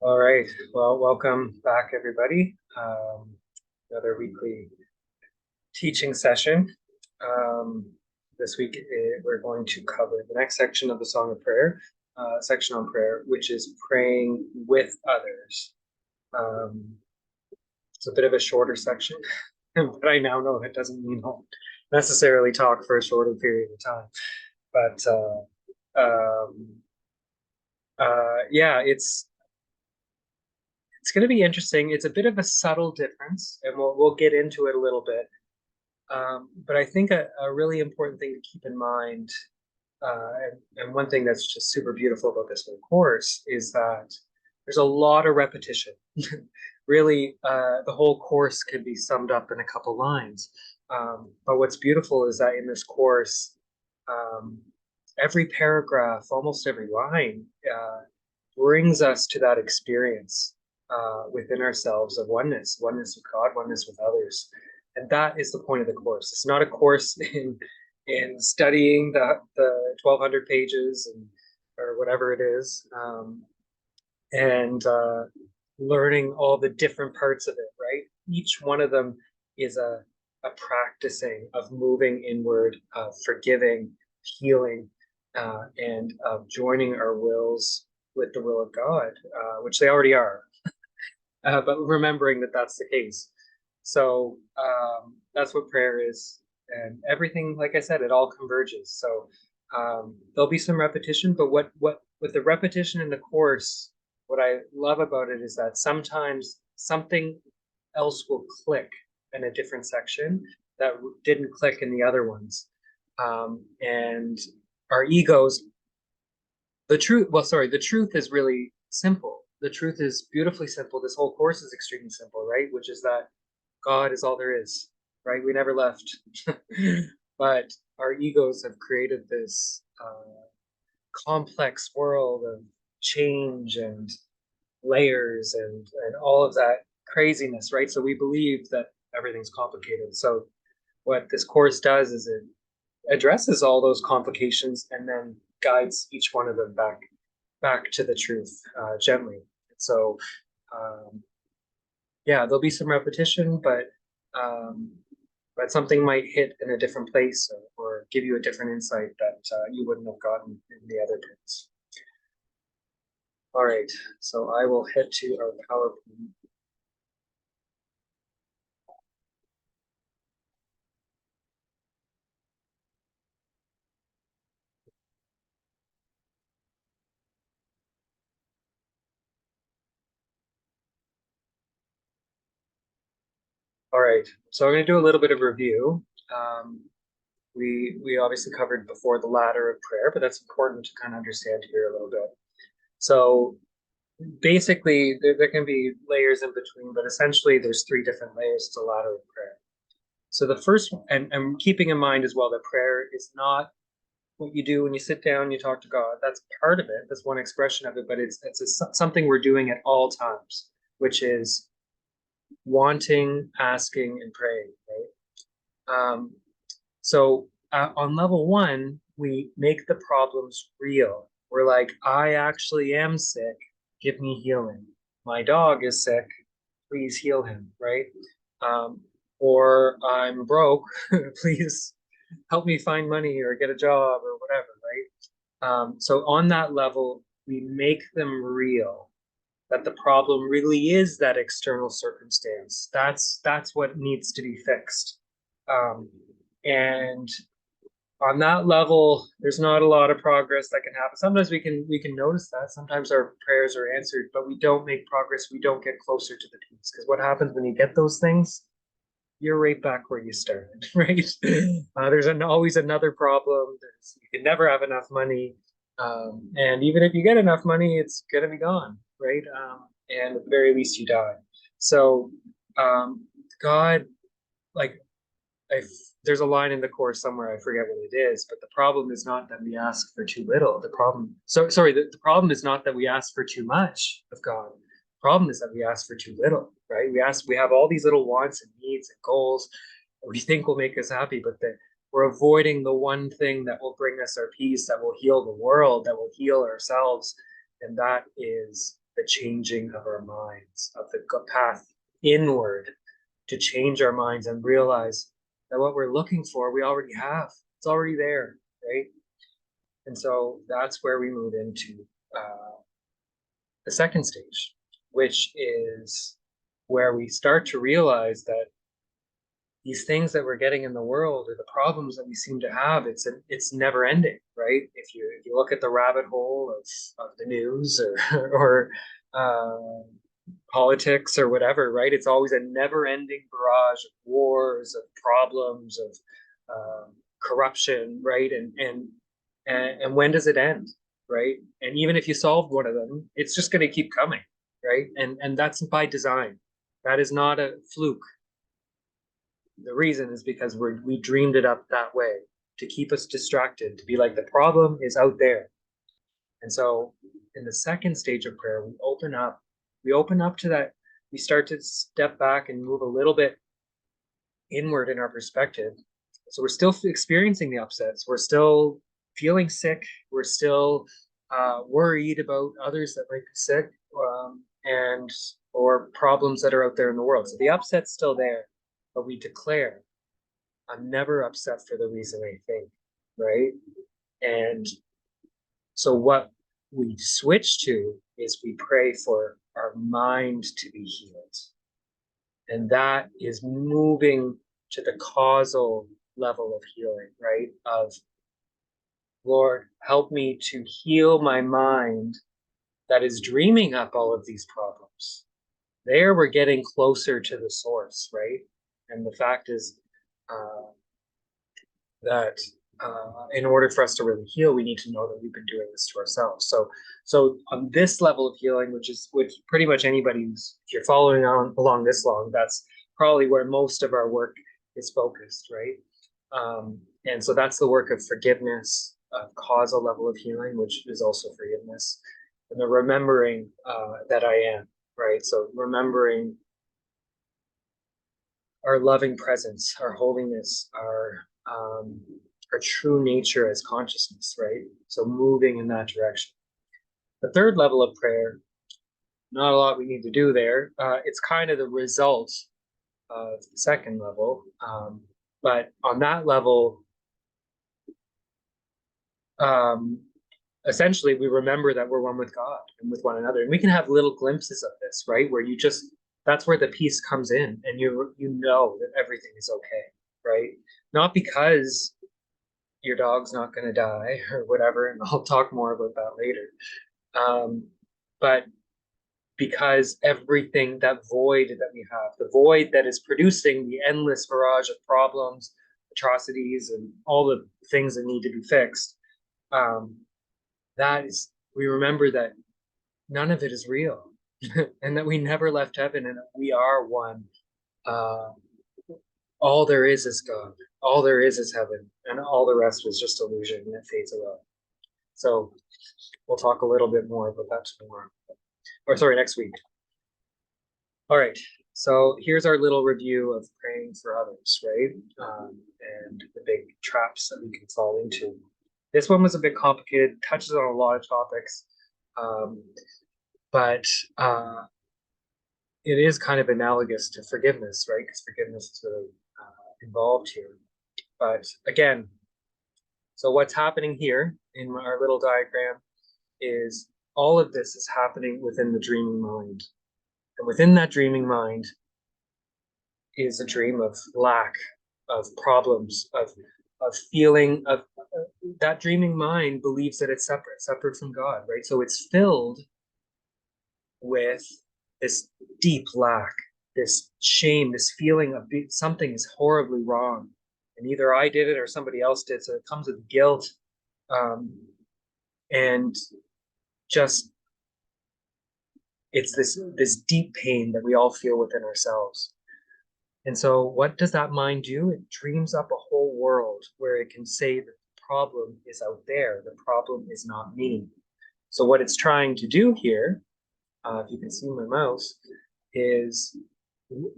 All right. Well, welcome back, everybody. Another weekly teaching session. Um, this week, we're going to cover the next section of the Song of Prayer, section on prayer, which is praying with others. It's a bit of a shorter section, but I now know that doesn't mean I'll necessarily talk for a shorter period of time. But yeah, it's going to be interesting. It's a bit of a subtle difference, and we'll get into it a little bit. But I think a really important thing to keep in mind, and one thing that's just super beautiful about this whole course is that there's a lot of repetition. Really, the whole course could be summed up in a couple lines. But what's beautiful is that in this course, um, every paragraph, almost every line, brings us to that experience within ourselves of oneness with God, oneness with others. And that is the point of the course. It's not a course in studying the 1,200 pages or whatever it is, and learning all the different parts of it, right? Each one of them is a practicing of moving inward, forgiving, healing, and joining our wills with the will of God, which they already are, but remembering that that's the case. So that's what prayer is. And everything, like I said, it all converges. So there'll be some repetition, but what with the repetition in the course, what I love about it is that sometimes something else will click in a different section that didn't click in the other ones. And our egos, the truth is really simple. The truth is beautifully simple. This whole course is extremely simple, right? Which is that God is all there is, right? We never left. But our egos have created this complex world of change and layers and all of that craziness, right? So we believe that everything's complicated. So what this course does is it addresses all those complications and then guides each one of them back to the truth gently. So yeah, there'll be some repetition, um, but something might hit in a different place or give you a different insight that you wouldn't have gotten in the other parts. All right, so I will head to our PowerPoint. All right, so I'm going to do a little bit of review. Um, we obviously covered before the ladder of prayer, but that's important to kind of understand here a little bit. So basically, there can be layers in between, but essentially there's three different layers to the ladder of prayer. So the first one, and keeping in mind as well that prayer is not what you do when you sit down and you talk to God. That's part of it. That's one expression of it, but something we're doing at all times, which is wanting, asking, and praying, right? So on level one, we make the problems real. We're like, I actually am sick. Give me healing. My dog is sick. Please heal him, right? Um, or I'm broke. Please help me find money or get a job or whatever, right? So on that level, we make them real. That the problem really is that external circumstance. That's what needs to be fixed. Um, and on that level, there's not a lot of progress that can happen. Sometimes we can notice that. Sometimes our prayers are answered, but we don't make progress. We don't get closer to the peace. Because what happens when you get those things? You're right back where you started, right? There's always another problem. You can never have enough money. And even if you get enough money, it's going to be gone, right? And at the very least, you die. So, God, like, if there's a line in the course somewhere, I forget what it is, but the problem is not that we ask for too little. The problem is not that we ask for too much of God. The problem is that we ask for too little, right? We have all these little wants and needs and goals that we think will make us happy, but that we're avoiding the one thing that will bring us our peace, that will heal the world, that will heal ourselves, and that is the changing of our minds, of the path inward to change our minds and realize that what we're looking for, we already have. It's already there, right? And so that's where we move into the second stage, which is where we start to realize that these things that we're getting in the world or the problems that we seem to have, it's never ending, right? If you look at the rabbit hole of the news or uh, politics or whatever, right? It's always a never ending barrage of wars, of problems, of corruption, right? And when does it end, right? And even if you solved one of them, it's just going to keep coming, right? And that's by design. That is not a fluke. The reason is because we dreamed it up that way to keep us distracted, to be like the problem is out there. And so in the second stage of prayer, we open up to that. We start to step back and move a little bit inward in our perspective. So we're still experiencing the upsets. We're still feeling sick. We're still worried about others that might be sick and or problems that are out there in the world. So the upset's still there, but we declare, I'm never upset for the reason I think, right? And so what we switch to is we pray for our mind to be healed. And that is moving to the causal level of healing, right? Of, Lord, help me to heal my mind that is dreaming up all of these problems. There we're getting closer to the source, right? And the fact is that in order for us to really heal, we need to know that we've been doing this to ourselves. So on this level of healing, which pretty much anybody who's, if you're following on along this long, that's probably where most of our work is focused, right? And so that's the work of forgiveness, causal level of healing, which is also forgiveness, and the remembering that I am, right? So remembering our loving presence, our holiness, our true nature as consciousness, right? So moving in that direction. The third level of prayer, not a lot we need to do there. It's kind of the result of the second level. But on that level, essentially we remember that we're one with God and with one another. And we can have little glimpses of this, right? Where that's where the peace comes in and you know that everything is okay, right? Not because your dog's not going to die or whatever, and I'll talk more about that later. But because everything, that void that we have, the void that is producing the endless barrage of problems, atrocities, and all the things that need to be fixed, we remember that none of it is real and that we never left heaven and that we are one. All there is God. All there is heaven, and all the rest was just illusion and it fades away. So we'll talk a little bit more about that tomorrow. Or sorry, next week. All right. So here's our little review of praying for others, right? And the big traps that we can fall into. This one was a bit complicated, touches on a lot of topics, but it is kind of analogous to forgiveness, right? Because forgiveness is really involved here. But again, so what's happening here in our little diagram is all of this is happening within the dreaming mind. And within that dreaming mind is a dream of lack, of problems, of feeling of that dreaming mind believes that it's separate from God, right? So it's filled with this deep lack, this shame, this feeling of something is horribly wrong. And either I did it or somebody else did. So it comes with guilt and just it's this deep pain that we all feel within ourselves. And so what does that mind do? It dreams up a whole world where it can say that the problem is out there. The problem is not me. So what it's trying to do here, if you can see my mouse, is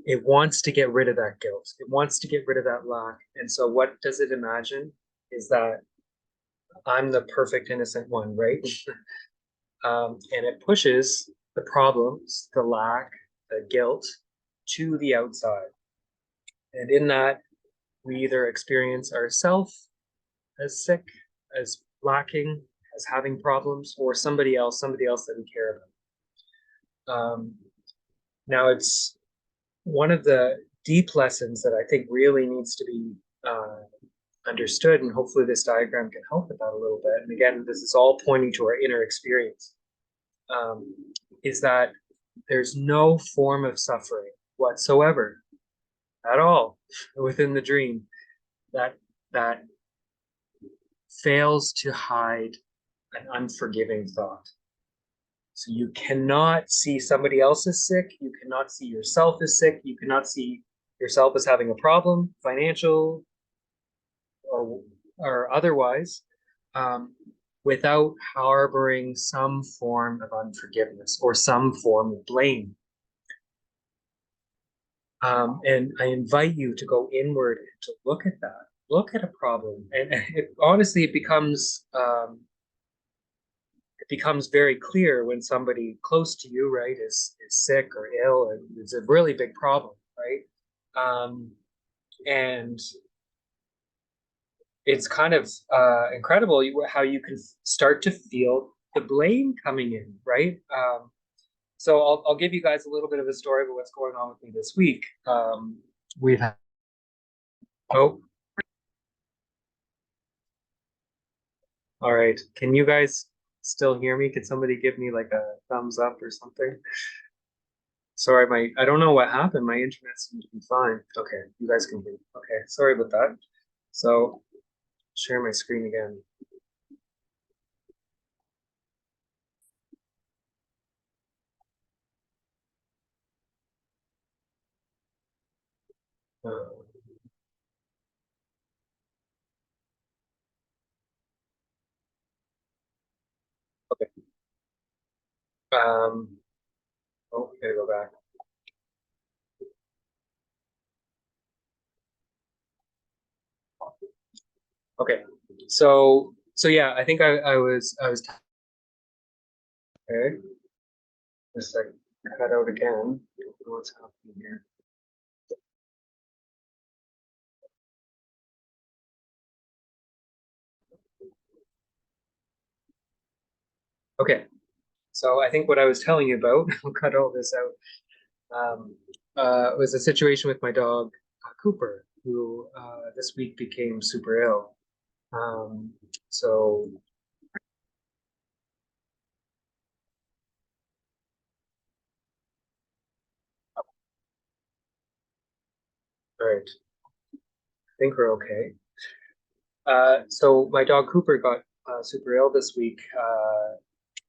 it wants to get rid of that guilt. It wants to get rid of that lack. And so what does it imagine is that I'm the perfect innocent one, right? And it pushes the problems, the lack, the guilt to the outside. And in that, we either experience ourselves as sick, as lacking, as having problems, or somebody else that we care about. Now, it's one of the deep lessons that I think really needs to be understood, and hopefully this diagram can help with that a little bit. And again, this is all pointing to our inner experience, is that there's no form of suffering whatsoever at all within the dream that that fails to hide an unforgiving thought. So you cannot see somebody else as sick. You cannot see yourself as sick. You cannot see yourself as having a problem, financial or otherwise, without harboring some form of unforgiveness or some form of blame. And I invite you to go inward and to look at that. Look at a problem, and honestly, it becomes very clear when somebody close to you, right, is sick or ill, and it's a really big problem, right? And it's kind of incredible how you can start to feel the blame coming in, right? So I'll give you guys a little bit of a story about what's going on with me this week. We've had, oh, all right. Can you guys still hear me? Can somebody give me like a thumbs up or something? Sorry, I don't know what happened. My internet seemed to be fine. Okay, you guys can hear me. Okay, sorry about that. So share my screen again. Okay. Oh, gotta go back. Okay. So yeah, I think I was okay. Just like cut out again. What's happening here? Okay. So I think what I was telling you about, I'll cut all this out, was a situation with my dog, Cooper, who this week became super ill. So, all right, I think we're okay. So my dog Cooper got super ill this week.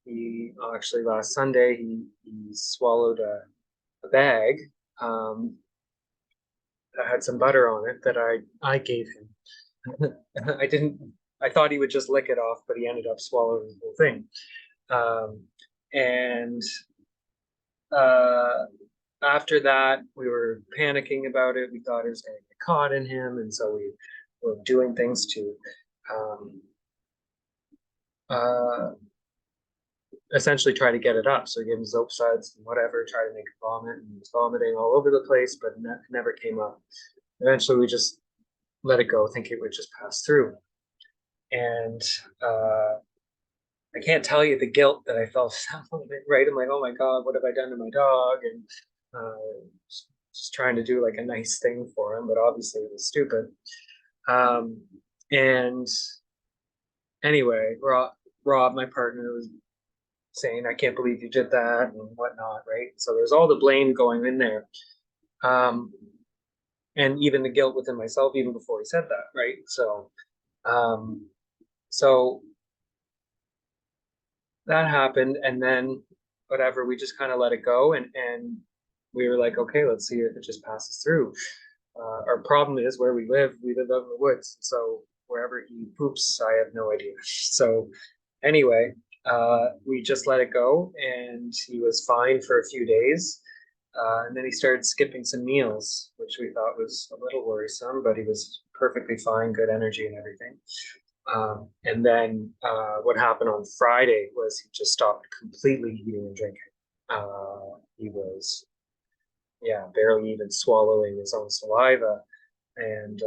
He actually last Sunday he swallowed a bag that had some butter on it that I gave him. I didn't. I thought he would just lick it off, but he ended up swallowing the whole thing. And uh, after that, we were panicking about it. We thought it was going to get caught in him, and so we were doing things to um, uh, essentially try to get it up. So we gave him soap suds and whatever, try to make it vomit, and he was vomiting all over the place, but never came up. Eventually, we just let it go, think it would just pass through. And I can't tell you the guilt that I felt, right? I'm like, oh my God, what have I done to my dog? And just trying to do like a nice thing for him, but obviously it was stupid. And anyway, Rob, my partner, was saying, I can't believe you did that and whatnot, right? So there's all the blame going in there. And even the guilt within myself, even before he said that, right? Um, so that happened, and then whatever, we just kind of let it go, and we were like, okay, let's see if it just passes through. Our problem is where we live out in the woods, so wherever he poops, I have no idea. So anyway, we just let it go, and he was fine for a few days. And then he started skipping some meals, which we thought was a little worrisome, but he was perfectly fine, good energy and everything. And then what happened on Friday was he just stopped completely eating and drinking. He was, yeah, barely even swallowing his own saliva, and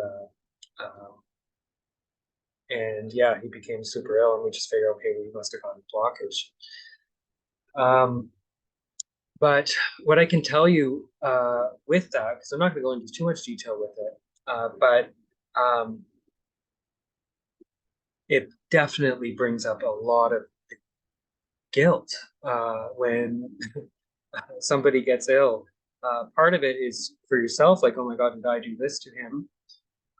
yeah, he became super ill, and we just figured, okay, we must have gotten a blockage. But what I can tell you with that, because I'm not going to go into too much detail with it, but it definitely brings up a lot of guilt when somebody gets ill. Part of it is for yourself, like, oh my God, did I do this to him?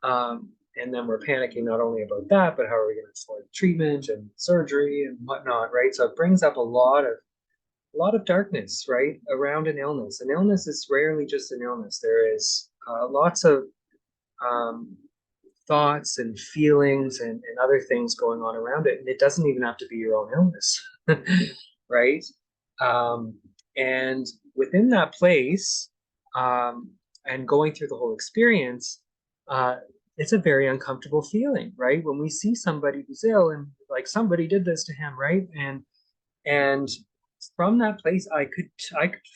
And then we're panicking not only about that, but how are we going to afford treatment and surgery and whatnot, right? So it brings up a lot of darkness, right, around an illness. An illness is rarely just an illness. There is lots of um, thoughts and feelings and other things going on around it. And it doesn't even have to be your own illness, right? Um, and within that place, um, and going through the whole experience, uh, it's a very uncomfortable feeling, right? When we see somebody who's ill and like somebody did this to him, right? And from that place, I could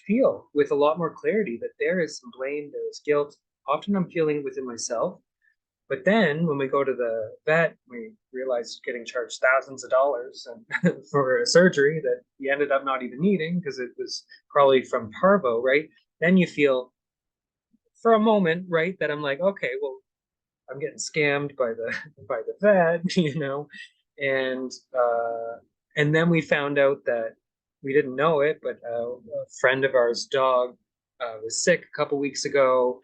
feel with a lot more clarity that there is some blame, there is guilt. Often I'm feeling within myself, but then when we go to the vet, we realize getting charged thousands of dollars and for a surgery that he ended up not even needing because it was probably from parvo, right? Then you feel for a moment, right, that I'm like, okay, well, I'm getting scammed by the by the vet, and and then we found out that we didn't know it, but a friend of ours' dog was sick a couple weeks ago,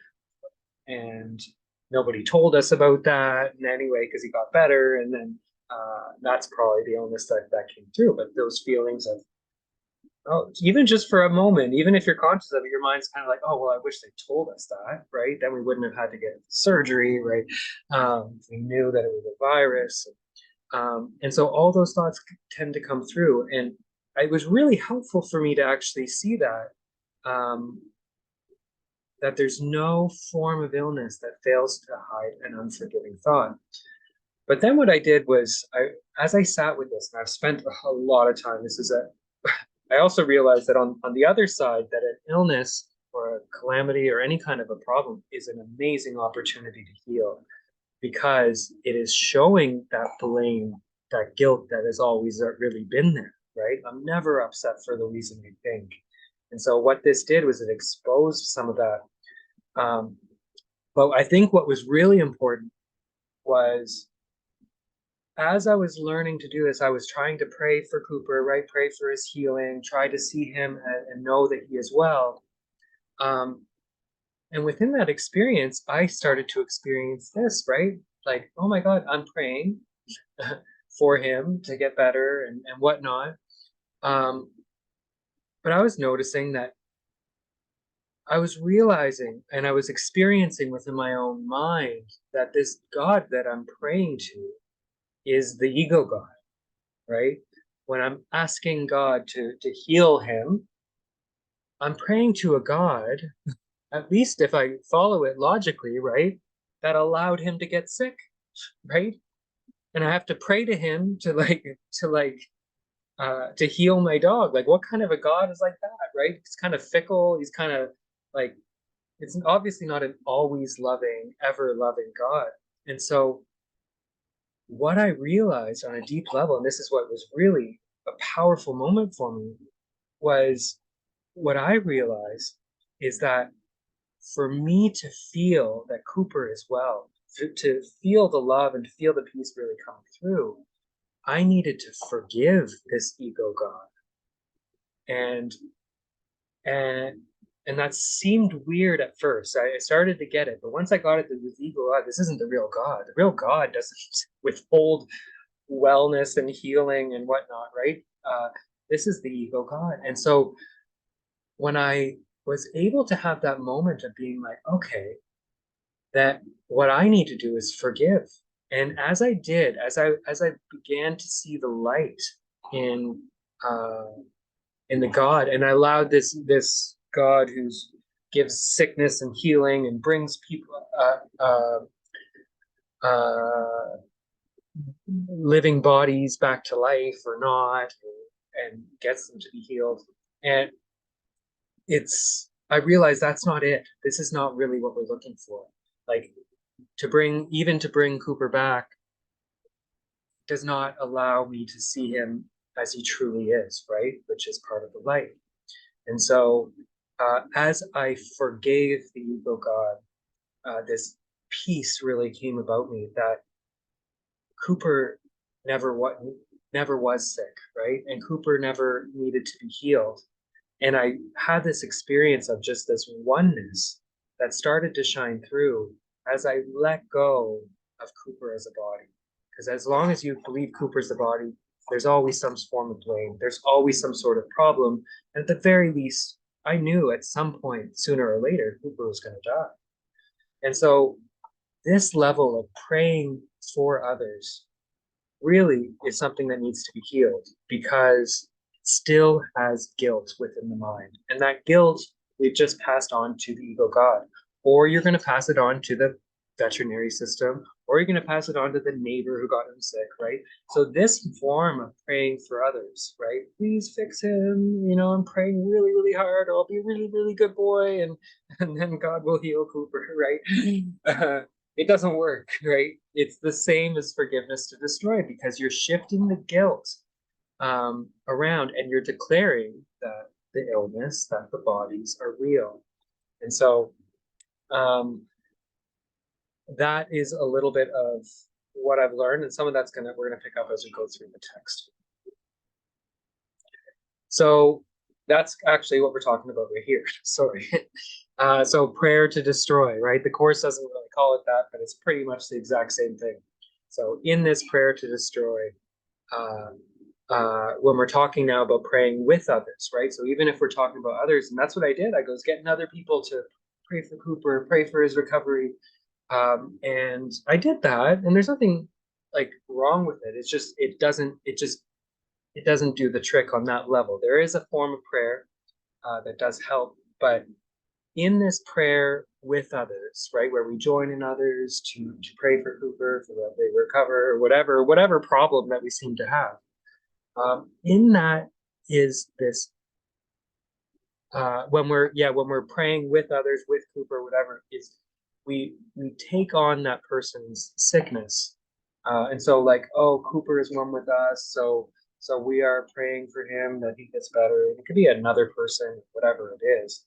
and nobody told us about that. And anyway, because he got better, and then that's probably the illness that came through. But those feelings of, oh, even just for a moment, even if you're conscious of it, your mind's kind of like, oh, well, I wish they told us that, right? Then we wouldn't have had to get surgery, right? We knew that it was a virus. And so all those thoughts tend to come through. And it was really helpful for me to actually see um, that there's no form of illness that fails to hide an unforgiving thought. But then what I did was, as I sat with this, and I've spent a lot of time, I also realized that on the other side, that an illness or a calamity or any kind of a problem is an amazing opportunity to heal, because it is showing that blame, that guilt that has always really been there, right? I'm never upset for the reason you think. And so what this did was it exposed some of that. But I think what was really important was, as I was learning to do this, I was trying to pray for Cooper, right? Pray for his healing, try to see him and know that he is well. Um, and within that experience, I started to experience this, right? Like, oh my God, I'm praying for him to get better and whatnot. Um, but I was noticing that I was realizing and I was experiencing within my own mind that this God that I'm praying to is the ego God, right? When I'm asking God to heal him, I'm praying to a God, at least if I follow it logically, right, that allowed him to get sick, right? And I have to pray to him to heal my dog. Like, what kind of a God is like that, right? He's kind of fickle. He's kind of like, it's obviously not an always loving, ever loving God. And so what I realized on a deep level, and this is what was really a powerful moment for me, was what I realized is that for me to feel that Cooper is well, to feel the love and feel the peace really come through, I needed to forgive this ego God. And and and that seemed weird at first. I started to get it, but once I got it, this ego God, this isn't the real God. The real God doesn't withhold wellness and healing and whatnot, right? This is the ego God. And so when I was able to have that moment of being like, okay, that what I need to do is forgive. And as I did, as I began to see the light in uh, in the God, and I allowed this God who's gives sickness and healing and brings people uh, living bodies back to life or not, and gets them to be healed. And I realize that's not it. This is not really what we're looking for. Like to bring Cooper back does not allow me to see him as he truly is, right? Which is part of the light. And so, as I forgave the ego God, this peace really came about me that Cooper never what never was sick, right? And Cooper never needed to be healed. And I had this experience of just this oneness that started to shine through as I let go of Cooper as a body. Because as long as you believe Cooper's the body, there's always some form of blame. There's always some sort of problem. And at the very least, I knew at some point, sooner or later, Cooper was going to die. And so this level of praying for others really is something that needs to be healed because it still has guilt within the mind. And that guilt we've just passed on to the ego God, or you're going to pass it on to the veterinary system, or you're going to pass it on to the neighbor who got him sick, right? So this form of praying for others, right? Please fix him. You know, I'm praying really, really hard. I'll be a really, really good boy, and then God will heal Cooper, right? It doesn't work, right? It's the same as forgiveness to destroy because you're shifting the guilt around and you're declaring that the illness, that the bodies are real. And so that is a little bit of what I've learned, and some of that's we're gonna pick up as we go through the text. So that's actually what we're talking about right here. Sorry. So prayer to destroy, right? The Course doesn't really call it that, but it's pretty much the exact same thing. So in this prayer to destroy, when we're talking now about praying with others, right? So even if we're talking about others, and that's what I did, I goes getting other people to pray for Cooper, pray for his recovery. And I did that, and there's nothing like wrong with it. It's just, it doesn't do the trick on that level. There is a form of prayer that does help, but in this prayer with others, right, where we join in others to pray for Cooper so that they recover, or whatever problem that we seem to have. In that is this when we're praying with others, with Cooper, whatever, is we take on that person's sickness, and so like, oh, Cooper is one with us, so we are praying for him that he gets better. It could be another person, whatever it is.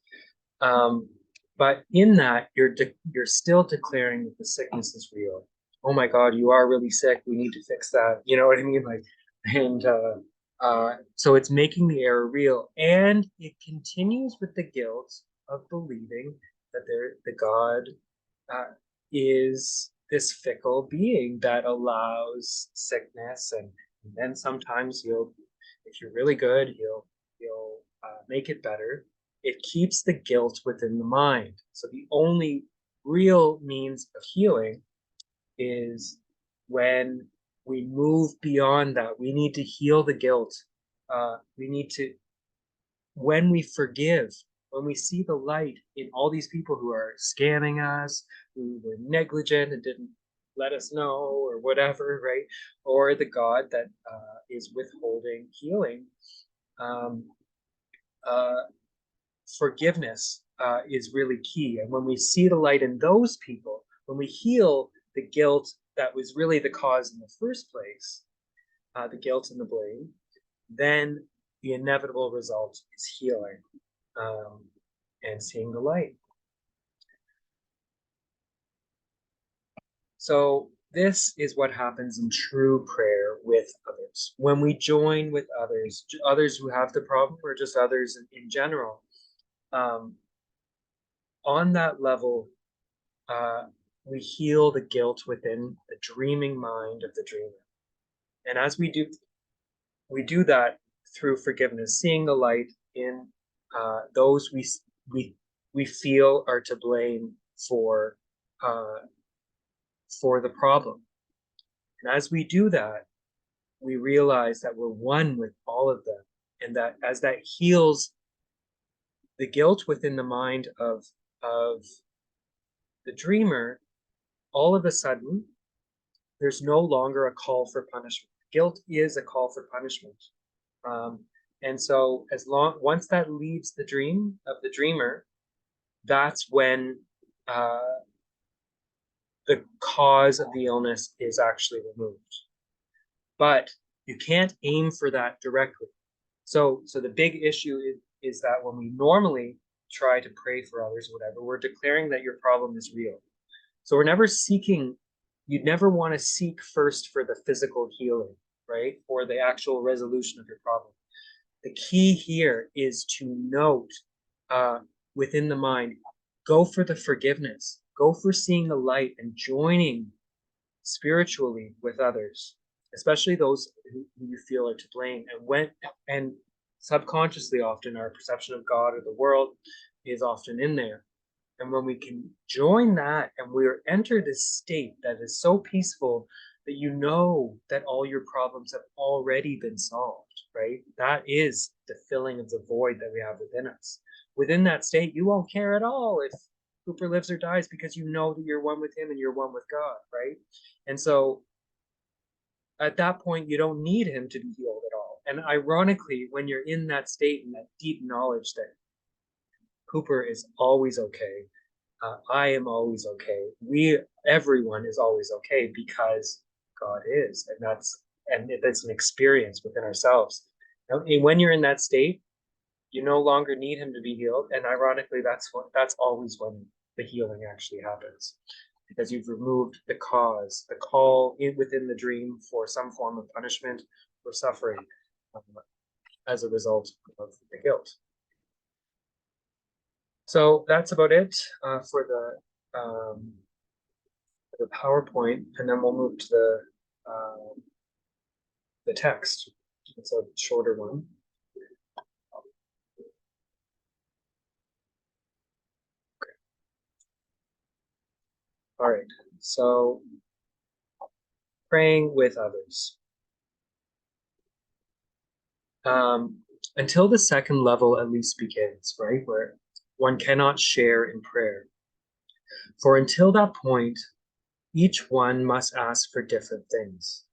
But in that, you're still declaring that the sickness is real. Oh my God, you are really sick. We need to fix that. You know what I mean? Like, and so it's making the error real, and it continues with the guilt of believing that the God is this fickle being that allows sickness, and then sometimes if you're really good, he'll make it better. It keeps the guilt within the mind. So the only real means of healing is when we move beyond that. We need to heal the guilt. We need to, when we forgive, when we see the light in all these people who are scamming us, who were negligent and didn't let us know, or whatever, right? Or the God that is withholding healing. Forgiveness is really key. And when we see the light in those people, when we heal the guilt that was really the cause in the first place, the guilt and the blame, then the inevitable result is healing and seeing the light. So this is what happens in true prayer with others. When we join with others who have the problem, or just others in general, on that level, we heal the guilt within the dreaming mind of the dreamer. And as we do that through forgiveness, seeing the light in those we feel are to blame for the problem. And as we do that, we realize that we're one with all of them, and that as that heals the guilt within the mind of the dreamer, all of a sudden, there's no longer a call for punishment. Guilt is a call for punishment. And so once that leaves the dream of the dreamer, that's when the cause of the illness is actually removed. But you can't aim for that directly. So the big issue is that when we normally try to pray for others, or whatever, we're declaring that your problem is real. So we're never seeking, you'd never want to seek first for the physical healing, right? Or the actual resolution of your problem. The key here is to note within the mind, go for the forgiveness, go for seeing the light and joining spiritually with others, especially those who you feel are to blame. And subconsciously, often our perception of God or the world is often in there. And when we can join that and we're entered this state that is so peaceful that you know that all your problems have already been solved, right? That is the filling of the void that we have within us. Within that state, you won't care at all if Cooper lives or dies because you know that you're one with him and you're one with God, right? And so at that point, you don't need him to be healed at all. And ironically, when you're in that state and that deep knowledge that Cooper is always okay, I am always okay. Everyone is always okay because God is, and that's an experience within ourselves. And when you're in that state, you no longer need him to be healed. And ironically, that's always when the healing actually happens, because you've removed the cause, the call within the dream for some form of punishment or suffering as a result of the guilt. So that's about it for the PowerPoint, and then we'll move to the text. It's a shorter one. Okay. All right. So praying with others. Until the second level at least begins, right, where one cannot share in prayer. For until that point, each one must ask for different things.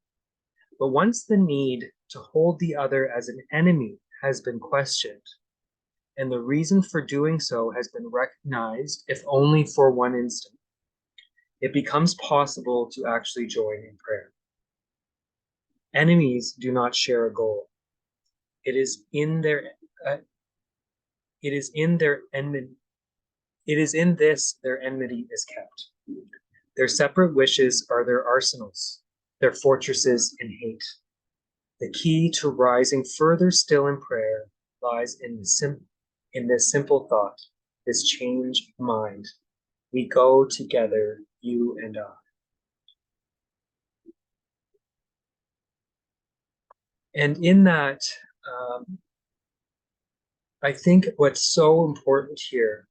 But once the need to hold the other as an enemy has been questioned, and the reason for doing so has been recognized, if only for one instant, it becomes possible to actually join in prayer. Enemies do not share a goal. It is in their enmity. It is in this their enmity is kept. Their separate wishes are their arsenals, their fortresses in hate. The key to rising further still in prayer lies in this simple thought, this change of mind. We go together, you and I. And in that, I think what's so important here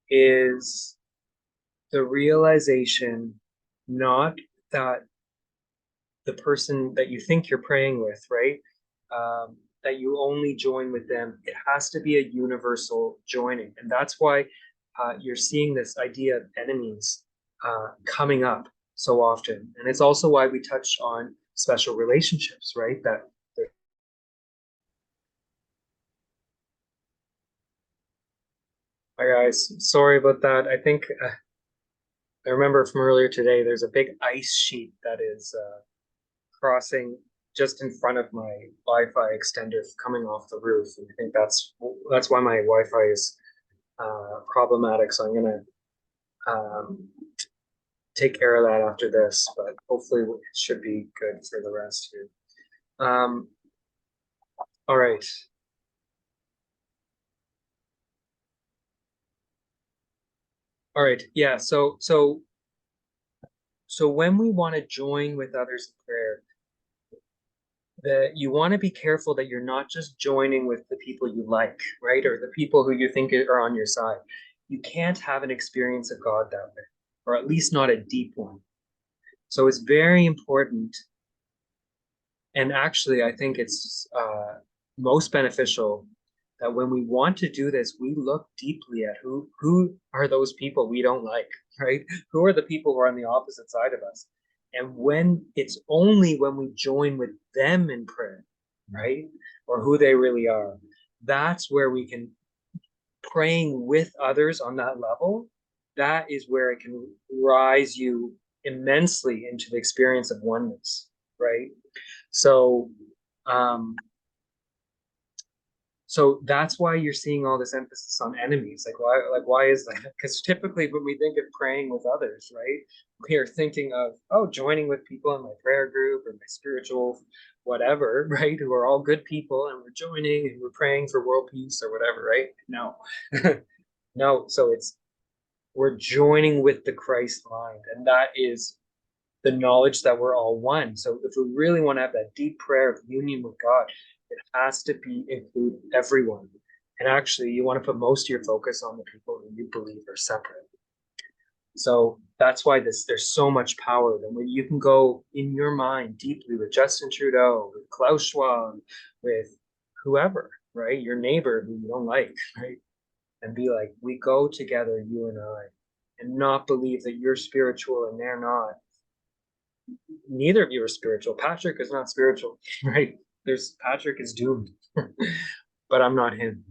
is the realization not that the person that you think you're praying with, right, that you only join with them. It has to be a universal joining. And that's why you're seeing this idea of enemies coming up so often. And it's also why we touched on special relationships, right? Hi guys, sorry about that. I think I remember from earlier today, there's a big ice sheet that is crossing just in front of my Wi-Fi extender coming off the roof. And I think that's why my Wi-Fi is problematic. So I'm gonna take care of that after this, but hopefully it should be good for the rest here. All right. All right. Yeah. So when we want to join with others in prayer, that you want to be careful that you're not just joining with the people you like, right? Or the people who you think are on your side. You can't have an experience of God that way, or at least not a deep one. So it's very important. And actually, I think it's most beneficial that when we want to do this, we look deeply at who are those people we don't like, right? Who are the people who are on the opposite side of us? And when it's only when we join with them in prayer right? Or who they really are. That's where we can, praying with others on that level, that is where it can rise you immensely into the experience of oneness, right? So, um, so that's why you're seeing all this emphasis on enemies. Why is that? Because typically when we think of praying with others, right, we are thinking of, oh, joining with people in my prayer group or my spiritual whatever, right, who are all good people, and we're joining and we're praying for world peace or whatever, right? No. No, so it's, we're joining with the Christ mind, and that is the knowledge that we're all one. So if we really want to have that deep prayer of union with God, it has to be include everyone. And actually, you want to put most of your focus on the people who you believe are separate. So that's why there's so much power. Then when you can go in your mind deeply with Justin Trudeau, with Klaus Schwab, with whoever, right? Your neighbor who you don't like, right? And be like, we go together, you and I, and not believe that you're spiritual and they're not. Neither of you are spiritual. Patrick is not spiritual, right? There's Patrick is doomed, but I'm not him.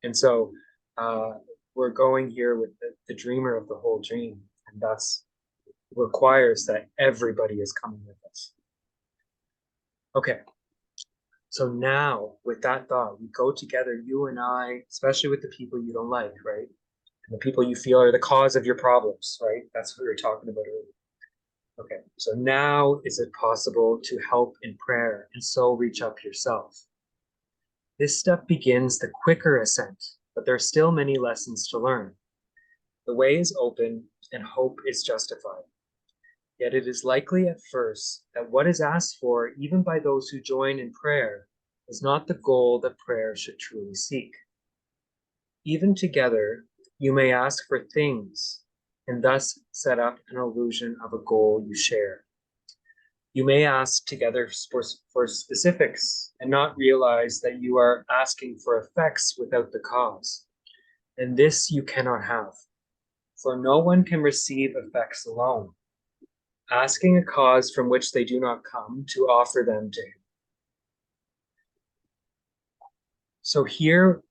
And so uh, we're going here with the dreamer of the whole dream, and that's requires that everybody is coming with us. Okay, so now with that thought, we go together, you and I, especially with the people you don't like, right? And the people you feel are the cause of your problems, right? That's what we were talking about earlier. Okay, so now is it possible to help in prayer and so reach up yourself? This step begins the quicker ascent, but there are still many lessons to learn. The way is open and hope is justified. Yet it is likely at first that what is asked for, even by those who join in prayer, is not the goal that prayer should truly seek. Even together, you may ask for things and thus set up an illusion of a goal you share. You may ask together for specifics and not realize that you are asking for effects without the cause. And this you cannot have, for no one can receive effects alone, asking a cause from which they do not come to offer them to him. So here,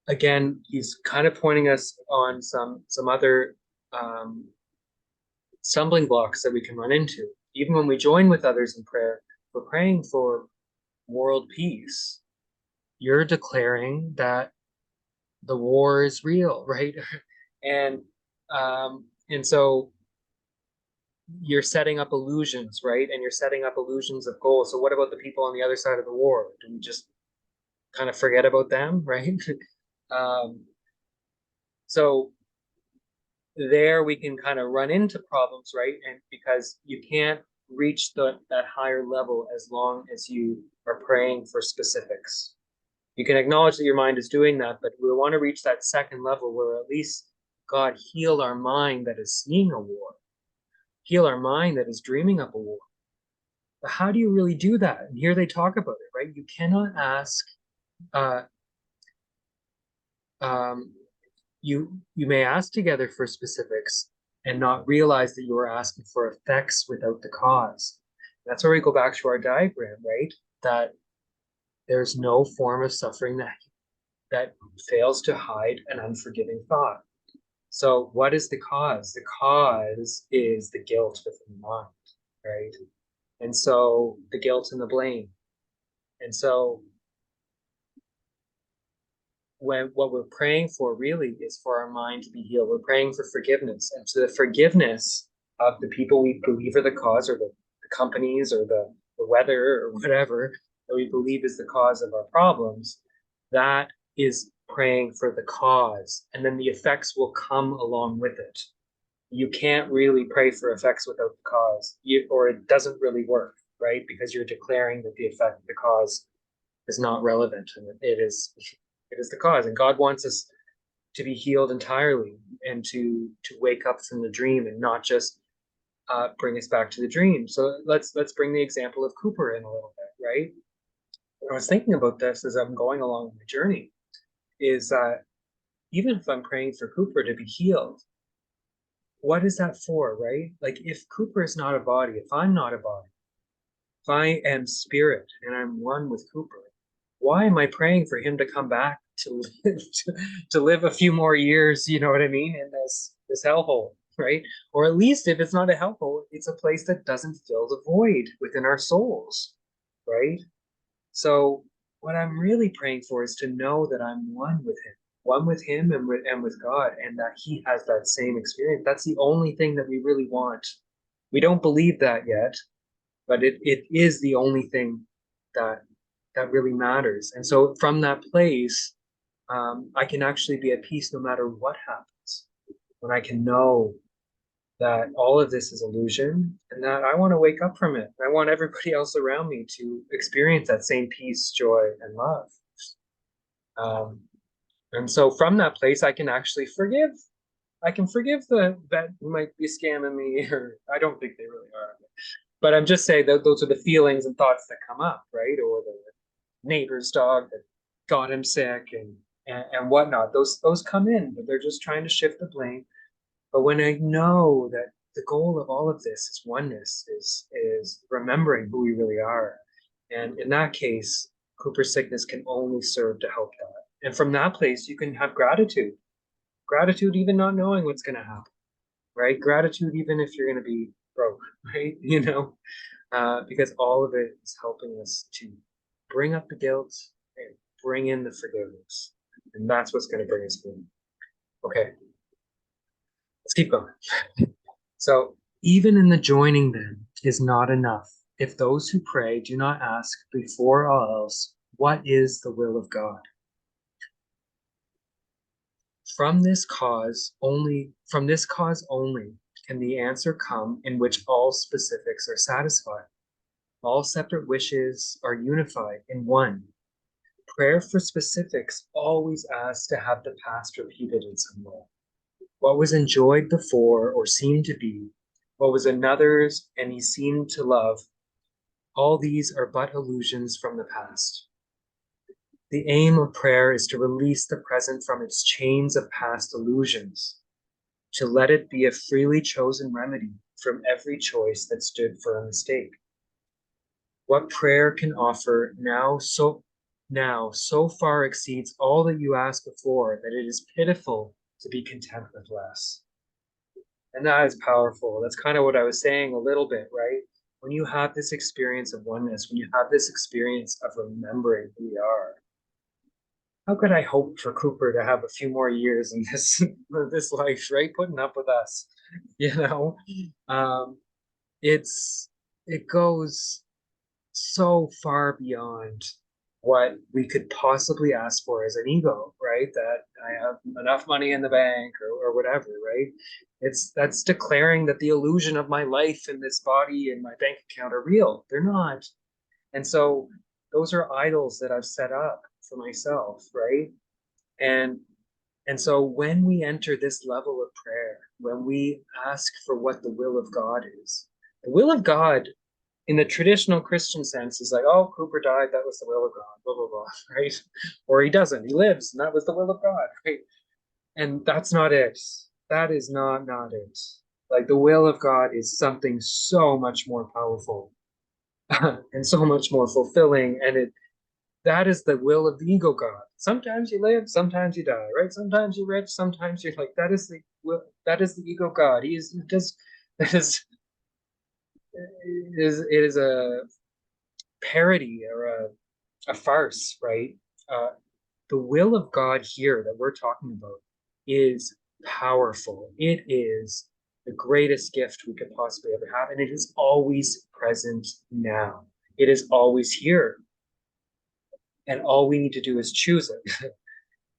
again, he's kind of pointing us on some other stumbling blocks that we can run into. Even when we join with others in prayer, we're praying for world peace. You're declaring that the war is real, right? and and so you're setting up illusions, right? And you're setting up illusions of goals. So what about the people on the other side of the war? Do we just kind of forget about them, right? um, so there we can kind of run into problems, right? And because you can't reach that higher level as long as you are praying for specifics. You can acknowledge that your mind is doing that, but we want to reach that second level where at least God heal our mind that is seeing a war, heal our mind that is dreaming up a war. But how do you really do that? And here they talk about it, right? You cannot ask. Uh, um, you may ask together for specifics and not realize that you are asking for effects without the cause. That's where we go back to our diagram, right? That there's no form of suffering that fails to hide an unforgiving thought. So what is the cause? The cause is the guilt within the mind, right? And so the guilt and the blame. And so when what we're praying for really is for our mind to be healed. We're praying for forgiveness, and so the forgiveness of the people we believe are the cause, or the companies, or the weather, or whatever that we believe is the cause of our problems. That is praying for the cause, and then the effects will come along with it. You can't really pray for effects without the cause, or it doesn't really work, right? Because you're declaring that the effect, the cause, is not relevant, and it is the cause. And God wants us to be healed entirely and to wake up from the dream and not just bring us back to the dream. So let's bring the example of Cooper in a little bit, right? I was thinking about this as I'm going along my journey, is that even if I'm praying for Cooper to be healed, what is that for, right? Like if Cooper is not a body, if I'm not a body, if I am spirit and I'm one with Cooper, why am I praying for him to come back to live, to live a few more years, you know what I mean, in this hellhole, right? Or at least if it's not a hellhole, it's a place that doesn't fill the void within our souls, right? So what I'm really praying for is to know that I'm one with him and with God, and that he has that same experience. That's the only thing that we really want. We don't believe that yet, but it is the only thing that that really matters. And so from that place, I can actually be at peace no matter what happens. When I can know that all of this is illusion and that I want to wake up from it. I want everybody else around me to experience that same peace, joy, and love. Um, and so from that place, I can actually forgive. I can forgive the that who might be scamming me, or I don't think they really are. But I'm just saying that those are the feelings and thoughts that come up, right? Or the neighbor's dog that got him sick and whatnot. Those come in, but they're just trying to shift the blame. But when I know that the goal of all of this is oneness, is remembering who we really are, and in that case, Cooper's sickness can only serve to help that. And from that place, you can have gratitude, gratitude even not knowing what's going to happen, right? Gratitude even if you're going to be broke, right? Because all of it is helping us to bring up the guilt and bring in the forgiveness, and that's what's going to bring us home. Okay, let's keep going. So even in the joining then is not enough if those who pray do not ask before all else, what is the will of God? From this cause only can the answer come in which all specifics are satisfied. All separate wishes are unified in one. Prayer for specifics always asks to have the past repeated in some way. What was enjoyed before or seemed to be, what was another's and he seemed to love, all these are but illusions from the past. The aim of prayer is to release the present from its chains of past illusions, to let it be a freely chosen remedy from every choice that stood for a mistake. What prayer can offer now so far exceeds all that you asked before that it is pitiful to be content with less. And that is powerful. That's kind of what I was saying a little bit, right? When you have this experience of oneness, when you have this experience of remembering who we are, how could I hope for Cooper to have a few more years in this life, right? Putting up with us, you know? Um, it goes so far beyond what we could possibly ask for as an ego, right? That I have enough money in the bank or whatever, right? That's declaring that the illusion of my life and this body and my bank account are real. They're not. And so those are idols that I've set up for myself, right? And and so when we enter this level of prayer, when we ask for what the will of God is, the will of God in the traditional Christian sense is like, oh, Cooper died, that was the will of God, blah, blah, blah, right? Or he doesn't, he lives, and that was the will of God, right? And that's not it. That is not it. Like the will of God is something so much more powerful and so much more fulfilling. And that is the will of the ego God. Sometimes you live, sometimes you die, right? Sometimes you're rich, sometimes you're like, that is the will, that is the ego God. He is just that is it is a parody or a farce, right? Uh, the will of God here that we're talking about is powerful. It is the greatest gift we could possibly ever have, and it is always present now. It is always here, and all we need to do is choose it.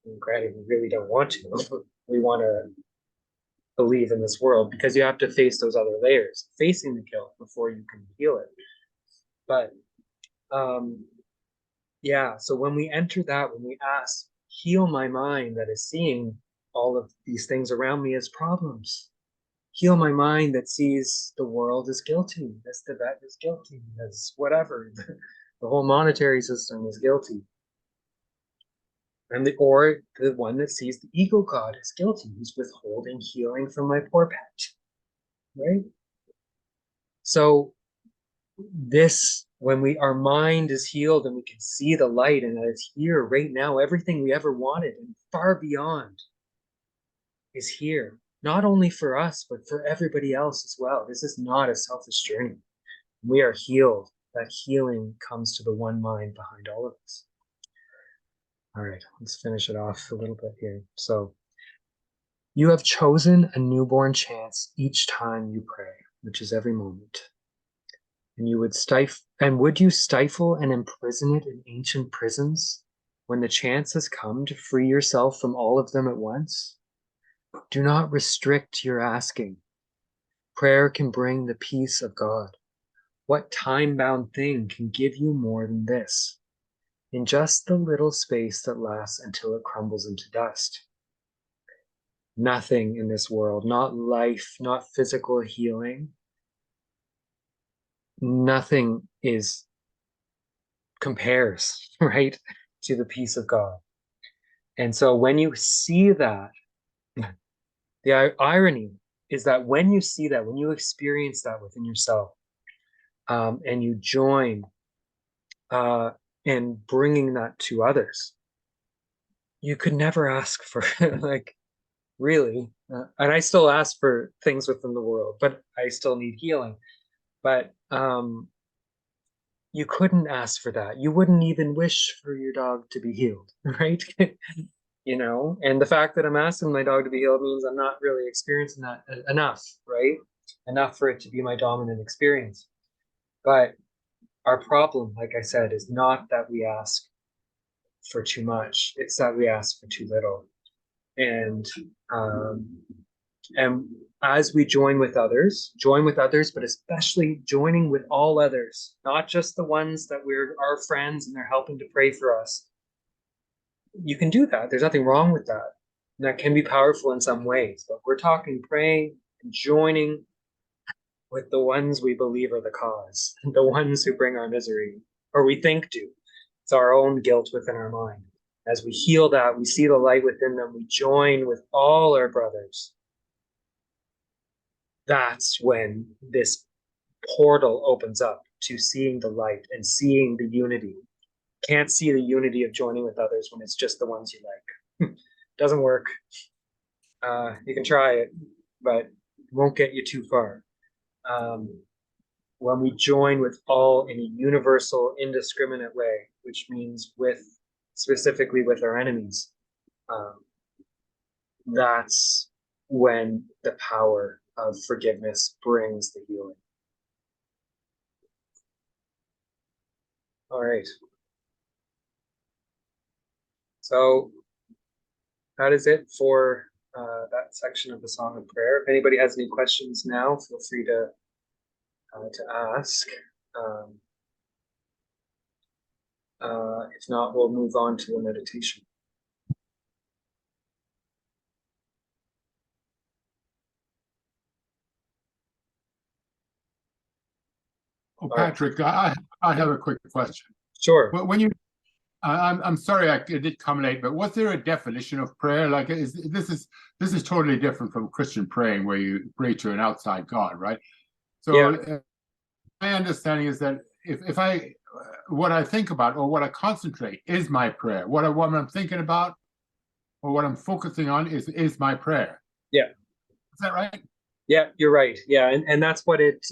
And granted, we really don't want to. We want to believe in this world because you have to face those other layers, facing the guilt before you can heal it. But um, yeah, so when we enter that, when we ask, heal my mind that is seeing all of these things around me as problems, heal my mind that sees the world as guilty, as Tibet is guilty, as whatever, the whole monetary system is guilty. Or the one that sees the ego God as guilty, who's withholding healing from my poor pet, right? So this when our mind is healed and we can see the light and that it's here right now, everything we ever wanted and far beyond is here, not only for us, but for everybody else as well. This is not a selfish journey. We are healed. That healing comes to the one mind behind all of us. All right, let's finish it off a little bit here. So, you have chosen a newborn chance each time you pray, which is every moment. Would you stifle and imprison it in ancient prisons when the chance has come to free yourself from all of them at once? Do not restrict your asking. Prayer can bring the peace of God. What time-bound thing can give you more than this? In just the little space that lasts until it crumbles into dust. Nothing in this world, not life, not physical healing, nothing compares, right, to the peace of God. And so when you see that, the irony is that when you see that, when you experience that within yourself, and you join in bringing that to others, you could never ask for like really, and I still ask for things within the world, but I still need healing. But you couldn't ask for that. You wouldn't even wish for your dog to be healed, right? You know, and the fact that I'm asking my dog to be healed means I'm not really experiencing that enough, right? Enough for it to be my dominant experience. But our problem, like I said, is not that we ask for too much. It's that we ask for too little. And and as we join with others, but especially joining with all others, not just the ones that we're our friends and they're helping to pray for us. You can do that. There's nothing wrong with that. And that can be powerful in some ways, but we're talking praying and joining with the ones we believe are the cause, the ones who bring our misery, or we think do. It's our own guilt within our mind. As we heal that, we see the light within them, we join with all our brothers. That's when this portal opens up to seeing the light and seeing the unity. Can't see the unity of joining with others when it's just the ones you like. Doesn't work. You can try it, but it won't get you too far. When we join with all in a universal, indiscriminate way, which means specifically with our enemies, that's when the power of forgiveness brings the healing. All right. So that is it for that section of the Song of Prayer. If anybody has any questions now, feel free to ask. If not, we'll move on to the meditation. Oh, Patrick, I have a quick question. Sure. When you, I'm sorry I did come late, but was there a definition of prayer? Like, this is totally different from Christian praying, where you pray to an outside God, right? So, yeah. My understanding is that if I, what I think about or what I concentrate is my prayer. What I'm thinking about or what I'm focusing on is my prayer. Yeah. Is that right? Yeah, you're right. Yeah, and that's what it.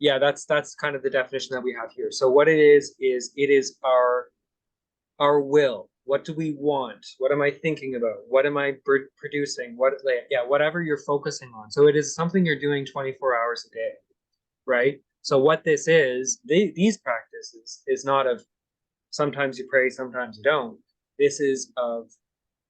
Yeah, that's kind of the definition that we have here. So what it is it is our will. What do we want? What am I thinking about? What am I producing? Whatever you're focusing on. So it is something you're doing 24 hours a day, right? So what this is, these practices is not of sometimes you pray, sometimes you don't. This is of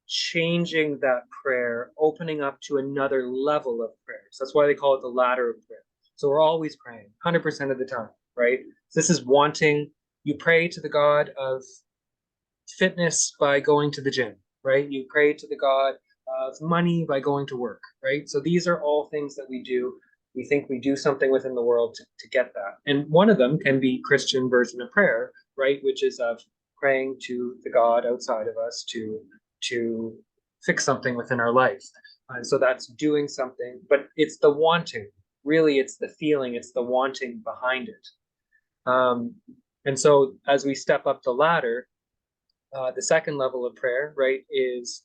changing that prayer, opening up to another level of prayer. So that's why they call it the ladder of prayer. So we're always praying 100% of the time, right? So this is wanting, you pray to the God of fitness by going to the gym, right? You pray to the God of money by going to work, right? So these are all things that we do. We think we do something within the world to get that. And one of them can be Christian version of prayer, right? Which is of praying to the God outside of us to fix something within our life. And so that's doing something, but it's the wanting. Really, it's the feeling, it's the wanting behind it. And so as we step up the ladder, the second level of prayer, right, is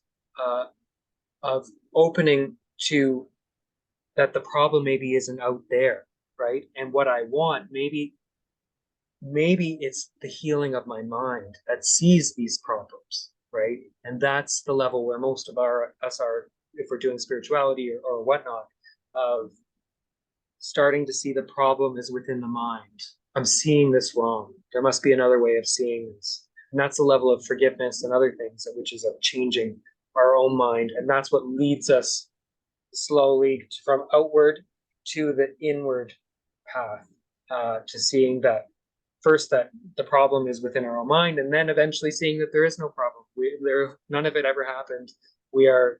of opening to that the problem maybe isn't out there, right? And what I want, maybe it's the healing of my mind that sees these problems, right? And that's the level where most of us are, if we're doing spirituality or whatnot, of starting to see the problem is within the mind. I'm seeing this wrong. There must be another way of seeing this. And that's the level of forgiveness and other things, which is of changing our own mind. And that's what leads us slowly from outward to the inward path, to seeing that first that the problem is within our own mind, and then eventually seeing that there is no problem. None of it ever happened. We are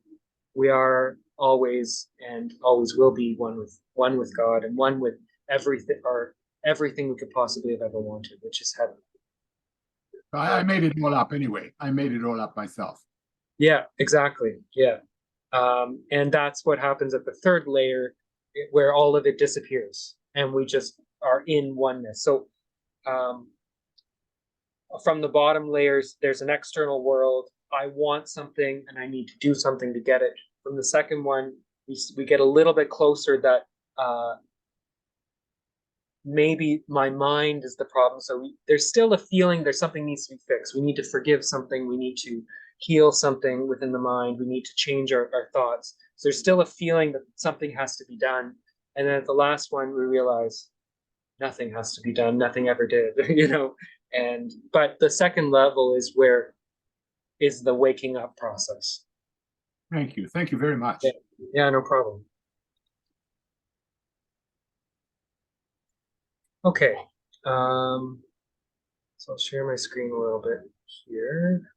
always and always will be one with God and one with everything we could possibly have ever wanted, which is heaven. I made it all up anyway. I made it all up myself. Yeah, exactly. Yeah. And that's what happens at the third layer, where all of it disappears and we just are in oneness. So from the bottom layers, there's an external world. I want something and I need to do something to get it. From the second one, we get a little bit closer that maybe my mind is the problem. So there's still a feeling there's something needs to be fixed. We need to forgive something. We need to heal something within the mind. We need to change our thoughts. So there's still a feeling that something has to be done. And then at the last one, we realize nothing has to be done. Nothing ever did, but the second level is the waking up process. Thank you. Thank you very much. Yeah, no problem. Okay. So I'll share my screen a little bit here.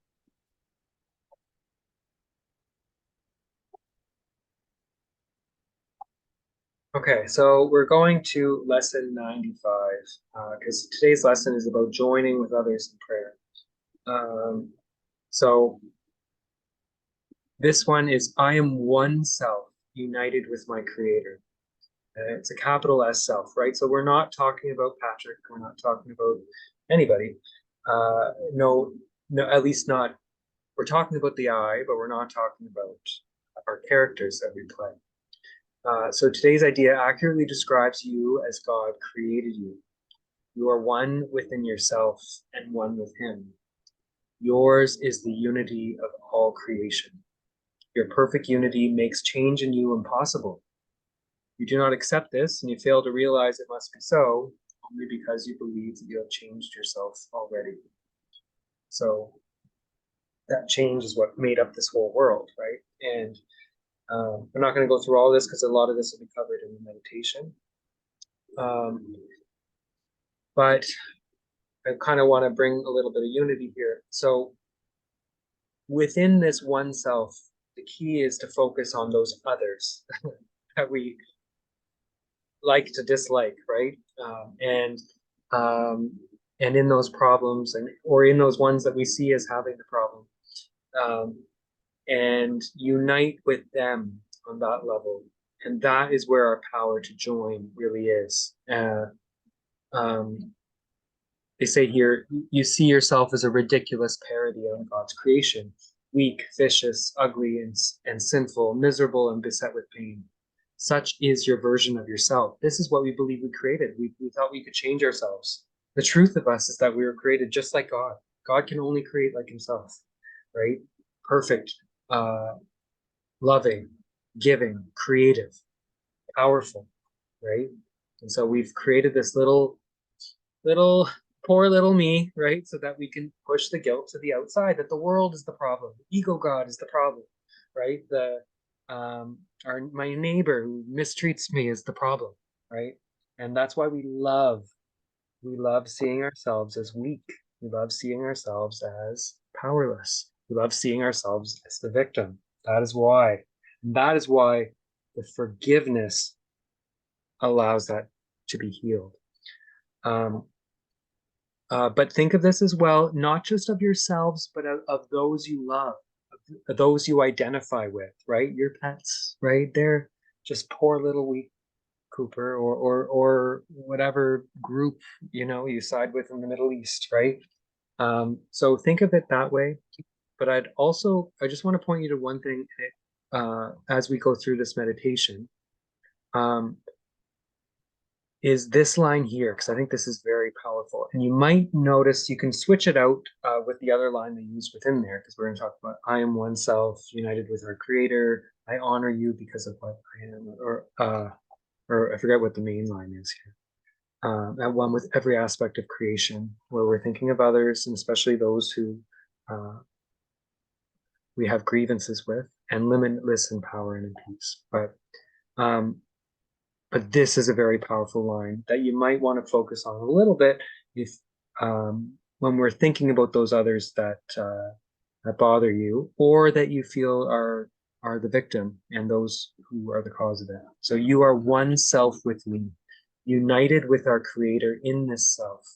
Okay, so we're going to lesson 95, because today's lesson is about joining with others in prayer. So this one is, I am one self united with my creator. It's a capital S self, right? So we're not talking about Patrick. We're not talking about anybody. No, at least not. We're talking about the I, but we're not talking about our characters that we play. So today's idea accurately describes you as God created you. You are one within yourself and one with Him. Yours is the unity of all creation. Your perfect unity makes change in you impossible. You do not accept this, and you fail to realize it must be so, only because you believe that you have changed yourself already. So that change is what made up this whole world, right? And I'm not going to go through all this because a lot of this will be covered in the meditation. But I kind of want to bring a little bit of unity here. So within this one self, the key is to focus on those others that we like to dislike, right? And in those problems, or in those ones that we see as having the problem, and unite with them on that level. And that is where our power to join really is. They say here, you see yourself as a ridiculous parody on God's creation, weak, vicious, ugly, and sinful, miserable, and beset with pain. Such is your version of yourself. This is what we believe we created. We thought we could change ourselves. The truth of us is that we were created just like God. God can only create like Himself, right? Perfect, loving, giving, creative, powerful, right? And so we've created this little poor little me, right? So that we can push the guilt to the outside, that the world is the problem, the ego God is the problem, right? My neighbor who mistreats me is the problem, right? And that's why we love seeing ourselves as weak. We love seeing ourselves as powerless. We love seeing ourselves as the victim. That is why the forgiveness allows that to be healed. But think of this as well, not just of yourselves, but of those you love, of those you identify with, right? Your pets, right? They're just poor little weak Cooper, or whatever group you side with in the Middle East, right? So think of it that way. But I just want to point you to one thing as we go through this meditation. Um, is this line here, because I think this is very powerful. And you might notice you can switch it out with the other line they use within there, because we're going to talk about I am one self, united with our creator. I honor you because of what I am, or I forget what the main line is here. At one with every aspect of creation, where we're thinking of others, and especially those who we have grievances with, and limitless in power and in peace. But this is a very powerful line that you might want to focus on a little bit if when we're thinking about those others that bother you, or that you feel are the victim and those who are the cause of it. So you are one self with me, united with our creator in this self.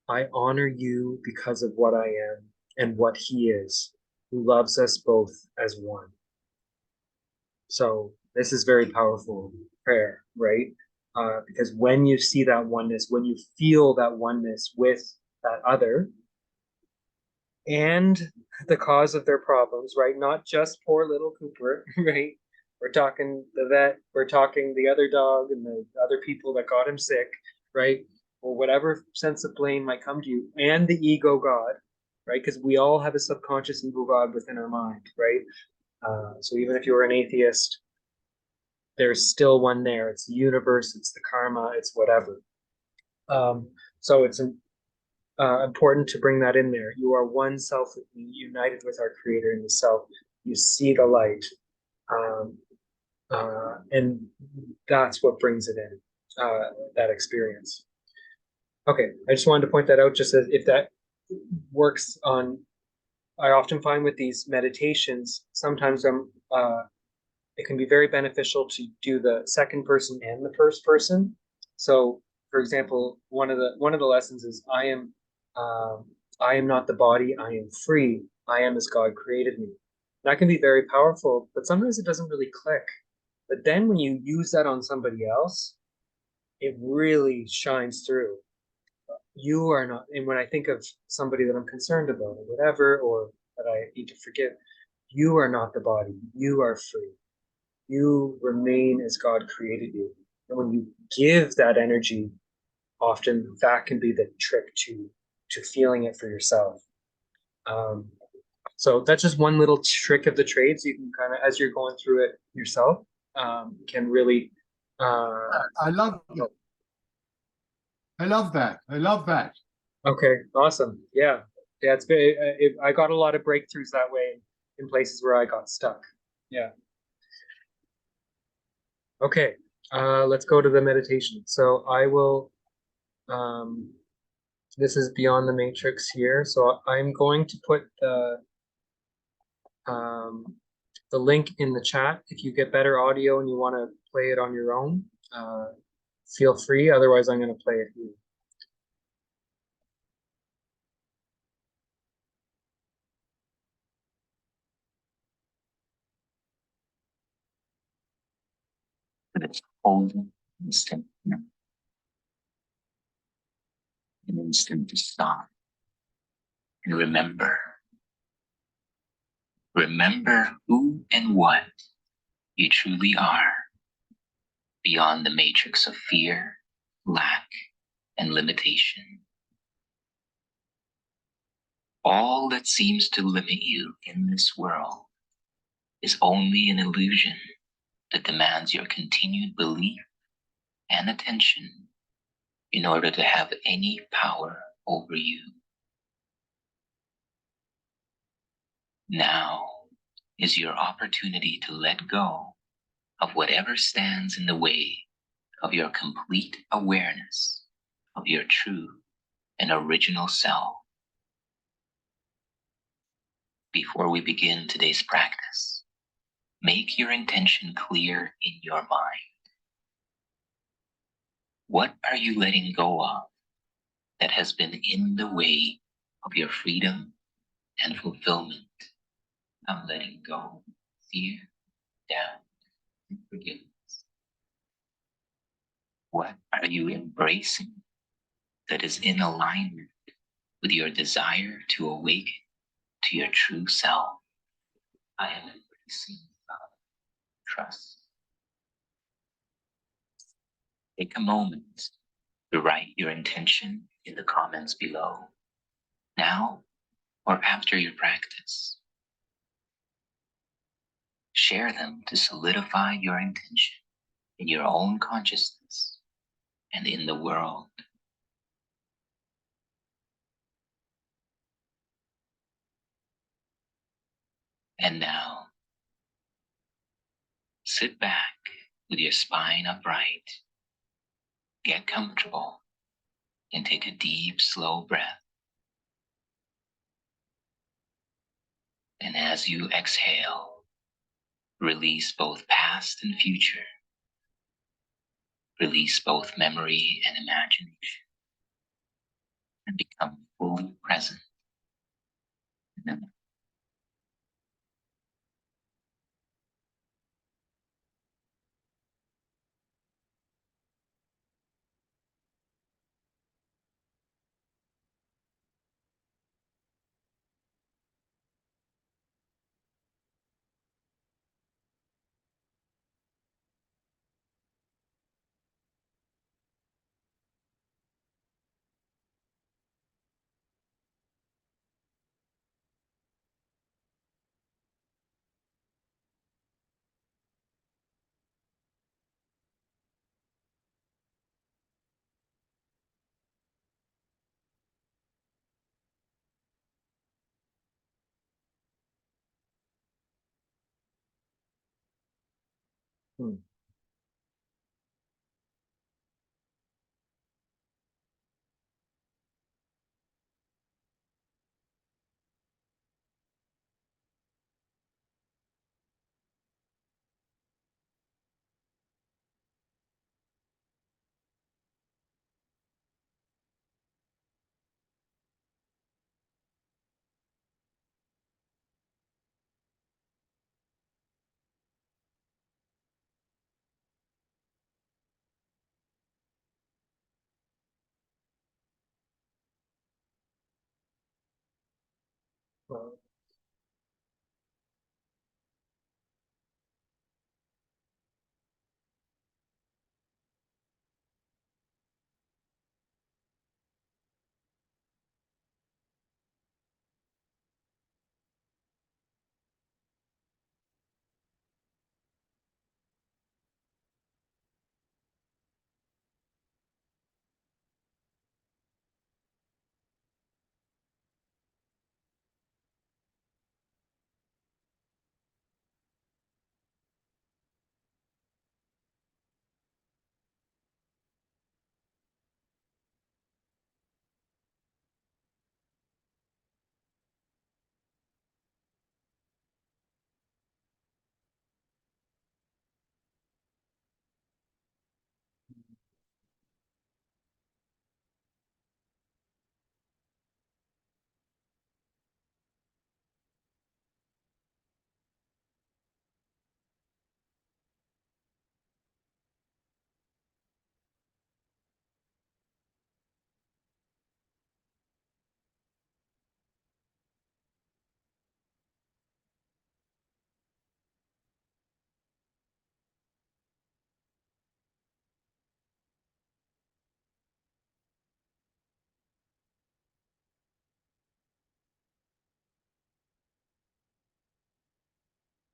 I honor you because of what I am and what he is, who loves us both as one. So this is very powerful prayer, right? Because when you see that oneness, when you feel that oneness with that other and the cause of their problems, right? Not just poor little Cooper, right? We're talking the vet, we're talking the other dog and the other people that got him sick, right? Or whatever sense of blame might come to you, and the ego God, right? Because we all have a subconscious ego God within our mind, right? So even if you were an atheist, there's still one there. It's the universe, it's the karma, it's whatever. So it's important to bring that in there. You are one self with me, united with our creator in the self. You see the light. And that's what brings it in, that experience. Okay, I just wanted to point that out, just as if that works on, I often find with these meditations, sometimes it can be very beneficial to do the second person and the first person. So, for example, one of the lessons is I am not the body, I am free. I am as God created me. That can be very powerful, but sometimes it doesn't really click. But then when you use that on somebody else, it really shines through. You are not, and when I think of somebody that I'm concerned about or whatever, or that I need to forgive, you are not the body. You are free. You remain as God created you. And when you give that energy, often that can be the trick to feeling it for yourself. So that's just one little trick of the trades. You can kind of, as you're going through it yourself, can really. I love that. I love that. I love that. Okay, awesome. Yeah, it's very. I got a lot of breakthroughs that way in places where I got stuck. Yeah. Okay, let's go to the meditation. So I will. This is Beyond the Matrix here. So I'm going to put the link in the chat. If you get better audio and you want to play it on your own, feel free. Otherwise, I'm going to play it here. It's holding instant, an instant to stop and remember who and what you truly are, beyond the matrix of fear, lack, and limitation. All that seems to limit you in this world is only an illusion that demands your continued belief and attention in order to have any power over you. Now is your opportunity to let go of whatever stands in the way of your complete awareness of your true and original self. Before we begin today's practice, make your intention clear in your mind. What are you letting go of that has been in the way of your freedom and fulfillment? I'm letting go fear, doubt, and forgiveness. What are you embracing that is in alignment with your desire to awaken to your true self? I am embracing love, trust. Take a moment to write your intention in the comments below, now or after your practice. Share them to solidify your intention in your own consciousness and in the world. And now, sit back with your spine upright. Get comfortable and take a deep, slow breath. And as you exhale, release both past and future. Release both memory and imagination. And become fully present in the moment. Hmm. Well,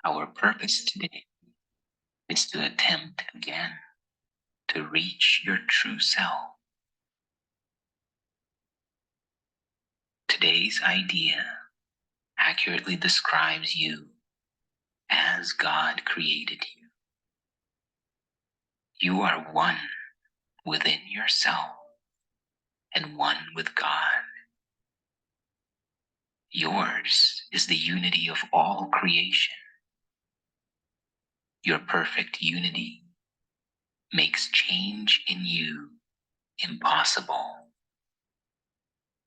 Our purpose today is to attempt again to reach your true self. Today's idea accurately describes you as God created you. You are one within yourself and one with God. Yours is the unity of all creation. Your perfect unity makes change in you impossible.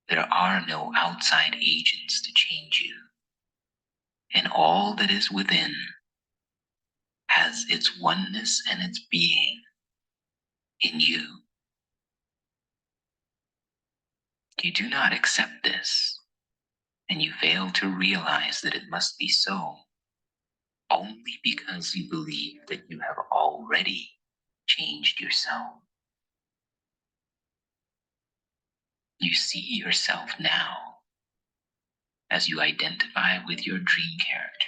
There are no outside agents to change you, and all that is within has its oneness and its being in you. You do not accept this, and you fail to realize that it must be so, only because you believe that you have already changed yourself. You see yourself now as you identify with your dream character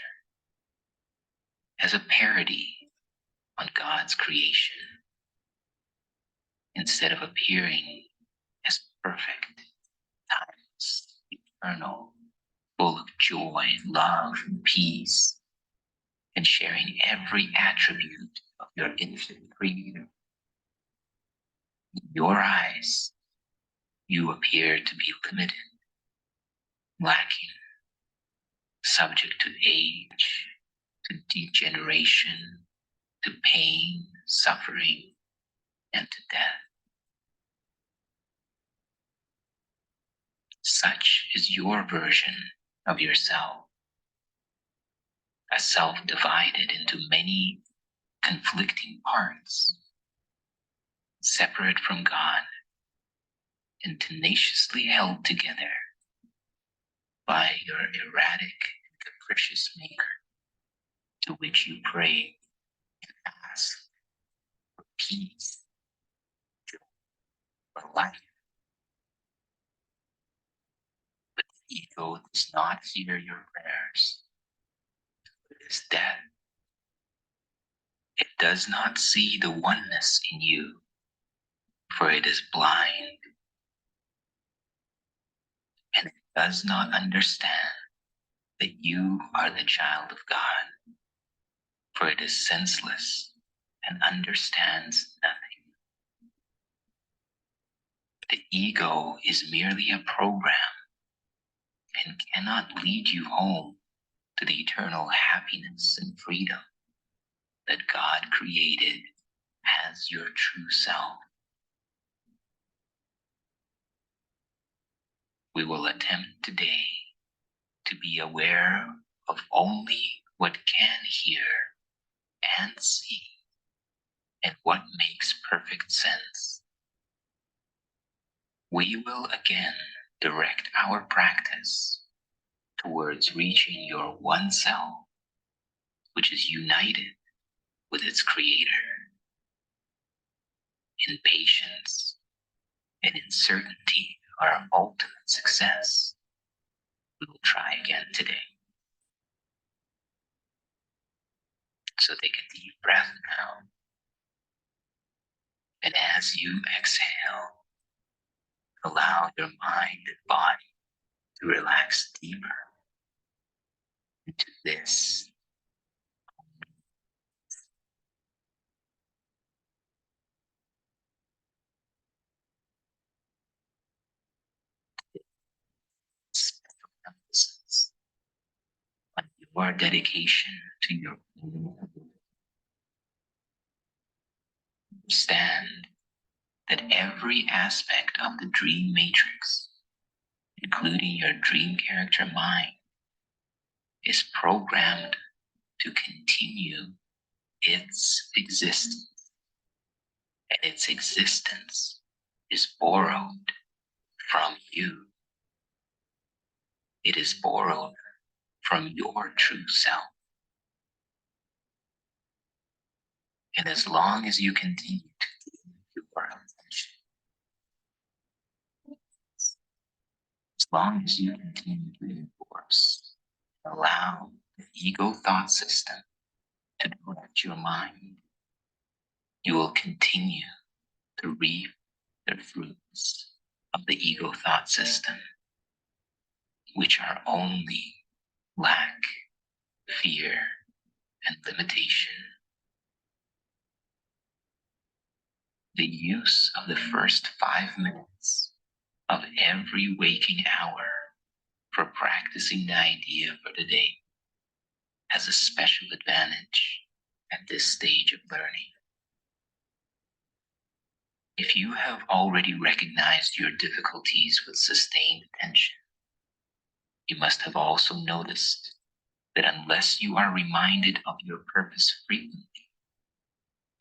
as a parody on God's creation, instead of appearing as perfect, timeless, eternal, full of joy, love, and peace, and sharing every attribute of your infinite creator. In your eyes, you appear to be limited, lacking, subject to age, to degeneration, to pain, suffering, and to death. Such is your version of yourself, a self divided into many conflicting parts, separate from God and tenaciously held together by your erratic and capricious maker, to which you pray and ask for peace, joy, or life. But the ego does not hear your prayers. It is dead. It does not see the oneness in you, for it is blind, and it does not understand that you are the child of God, for it is senseless and understands nothing. The ego is merely a program and cannot lead you home to the eternal happiness and freedom that God created as your true self. We will attempt today to be aware of only what can hear and see, and what makes perfect sense. We will again direct our practice towards reaching your one self, which is united with its creator. In patience and in certainty of our ultimate success, we will try again today. So take a deep breath now. And as you exhale, allow your mind and body to relax deeper into this special emphasis on your dedication to your own. Understand that every aspect of the dream matrix, including your dream character mind, is programmed to continue its existence. And its existence is borrowed from you. It is borrowed from your true self. And as long as you continue to give your attention, as long as you continue to enforce, allow the ego thought system to direct your mind, you will continue to reap the fruits of the ego thought system, which are only lack, fear, and limitation. The use of the first 5 minutes of every waking hour for practicing the idea for today has a special advantage at this stage of learning. If you have already recognized your difficulties with sustained attention, you must have also noticed that unless you are reminded of your purpose frequently,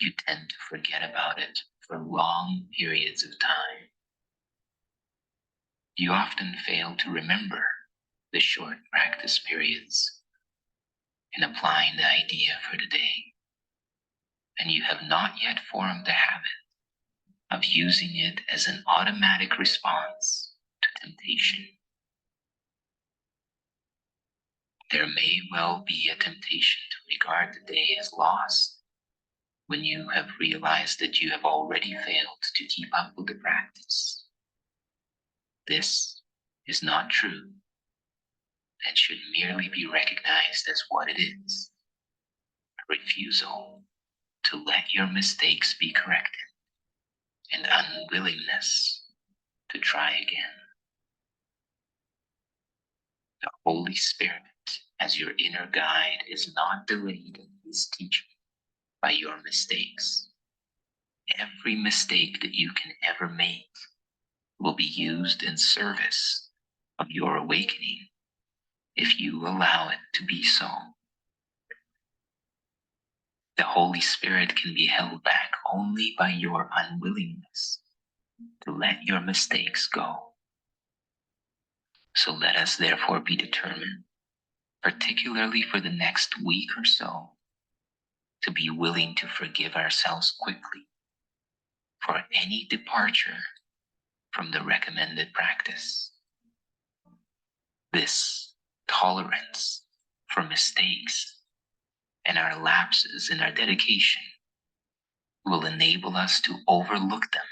you tend to forget about it for long periods of time. You often fail to remember the short practice periods in applying the idea for today, and you have not yet formed the habit of using it as an automatic response to temptation. There may well be a temptation to regard the day as lost when you have realized that you have already failed to keep up with the practice. This is not true and should merely be recognized as what it is: a refusal to let your mistakes be corrected and unwillingness to try again. The Holy Spirit, as your inner guide, is not delayed in his teaching by your mistakes. Every mistake that you can ever make will be used in service of your awakening if you allow it to be so. The Holy Spirit can be held back only by your unwillingness to let your mistakes go. So let us therefore be determined, particularly for the next week or so, to be willing to forgive ourselves quickly for any departure from the recommended practice. This tolerance for mistakes and our lapses in our dedication will enable us to overlook them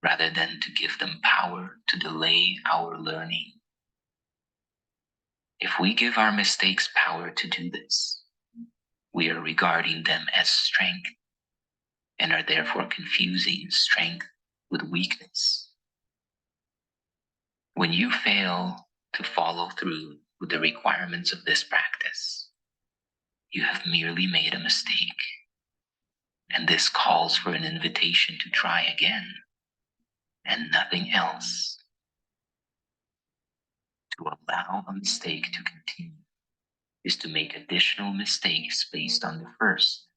rather than to give them power to delay our learning. If we give our mistakes power to do this, we are regarding them as strength and are therefore confusing strength with weakness. When you fail to follow through with the requirements of this practice, you have merely made a mistake, and this calls for an invitation to try again, and nothing else. To allow a mistake to continue is to make additional mistakes based on the first,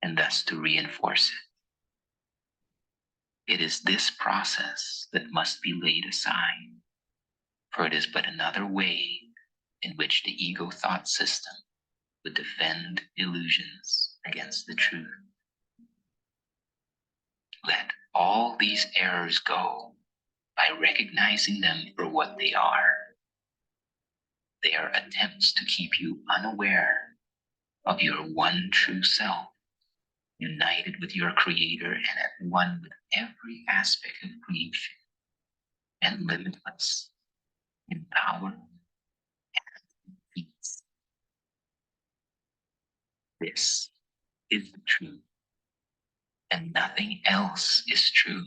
and thus to reinforce it. It is this process that must be laid aside, for it is but another way in which the ego thought system would defend illusions against the truth. Let all these errors go by recognizing them for what they are. They are attempts to keep you unaware of your one true self, united with your Creator and at one with every aspect of creation, and limitless in power and peace. This is the truth, and nothing else is true.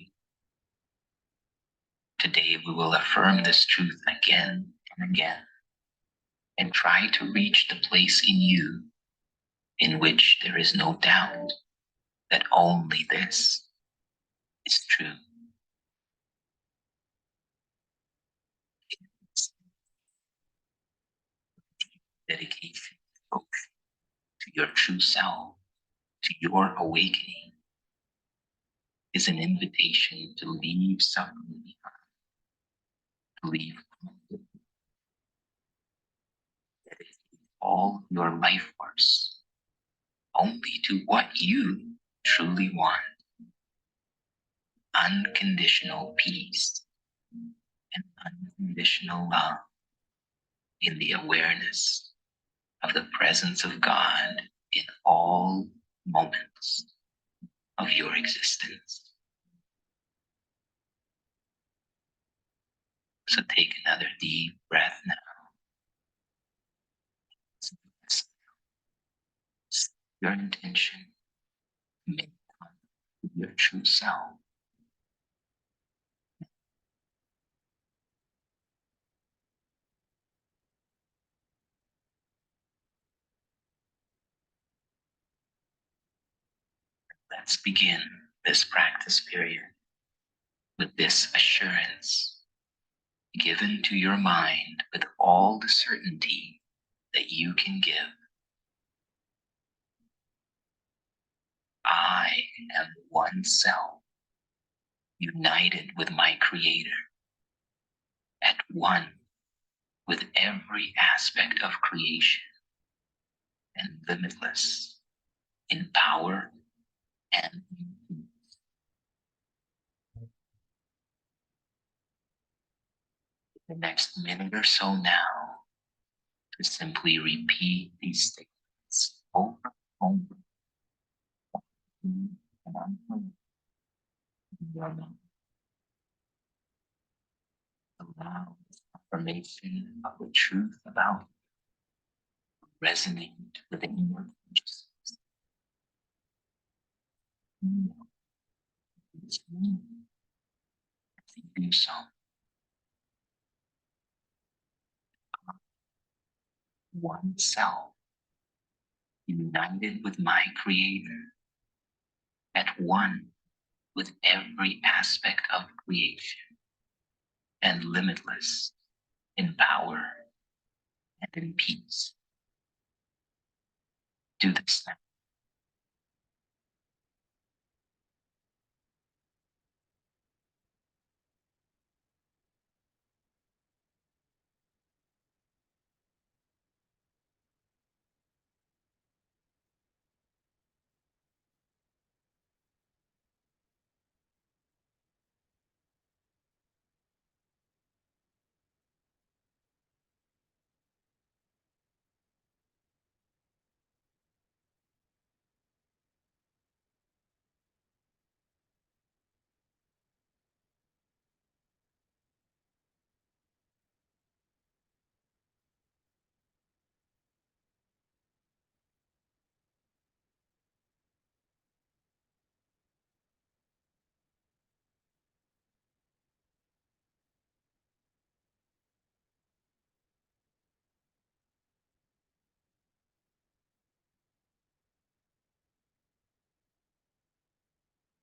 Today we will affirm this truth again and again, and try to reach the place in you in which there is no doubt that only this is true. Dedication, devotion to your true self, to your awakening, is an invitation to leave suffering behind, to leave all your life force only to what you truly want: unconditional peace and unconditional love in the awareness of the presence of God in all moments of your existence. So take another deep breath now. Your intention to make contact with your true self. Let's begin this practice period with this assurance given to your mind with all the certainty that you can give. I am one self united with my Creator, at one with every aspect of creation, and limitless in power and in peace. The next minute or so now, to simply repeat these statements over and over. And allow this affirmation of the truth about you resonate within your consciousness. As you do so, one self, united with my Creator, at one with every aspect of creation, and limitless in power and in peace. Do this now.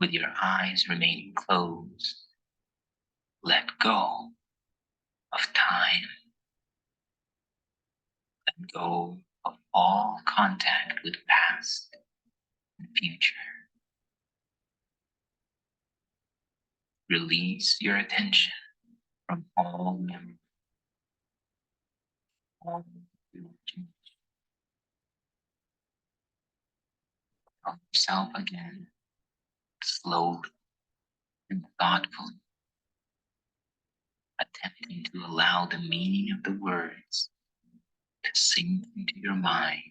With your eyes remaining closed, let go of time. Let go of all contact with past and future. Release your attention from all memory, all emotions. Tell yourself again, slowly and thoughtfully, attempting to allow the meaning of the words to sink into your mind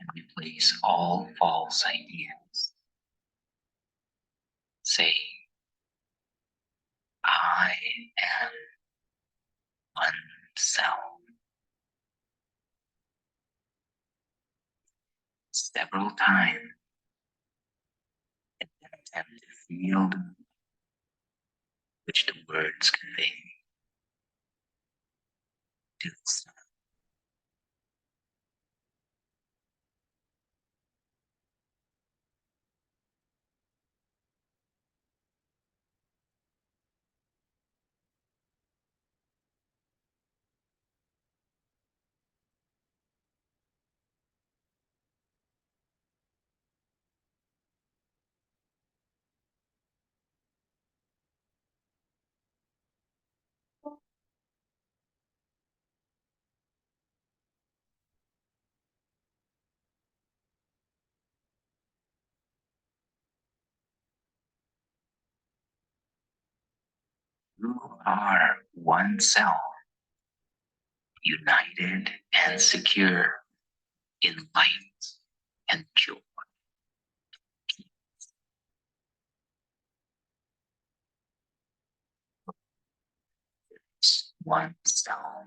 and replace all false ideas. Say, I am one self. Several times, and then attempt to feel which the words convey. Do this. You are one self, united and secure in light and joy. It's one self,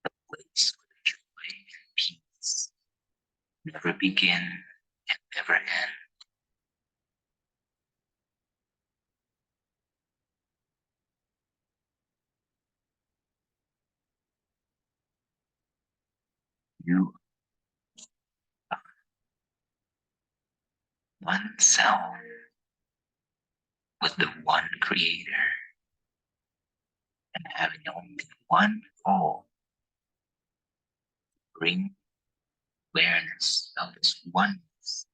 the place where joy and peace never begin and never end. You are one self with the one Creator and having only one goal: bring awareness of this oneness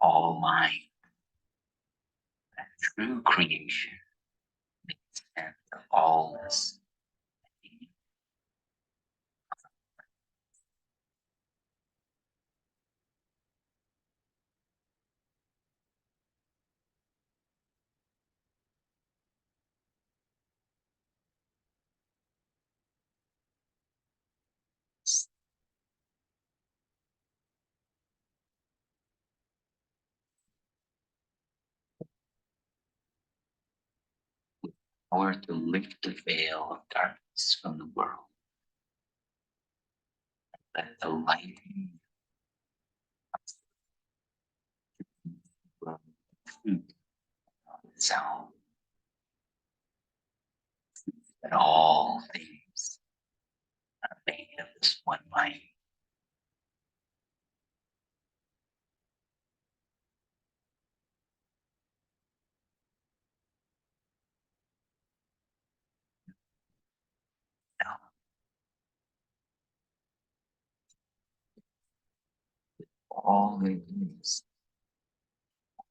all mind, that true creation makes sense of allness. Power to lift the veil of darkness from the world. Let the light from truth of itself, that all things are made of this one mind. Now, all there is,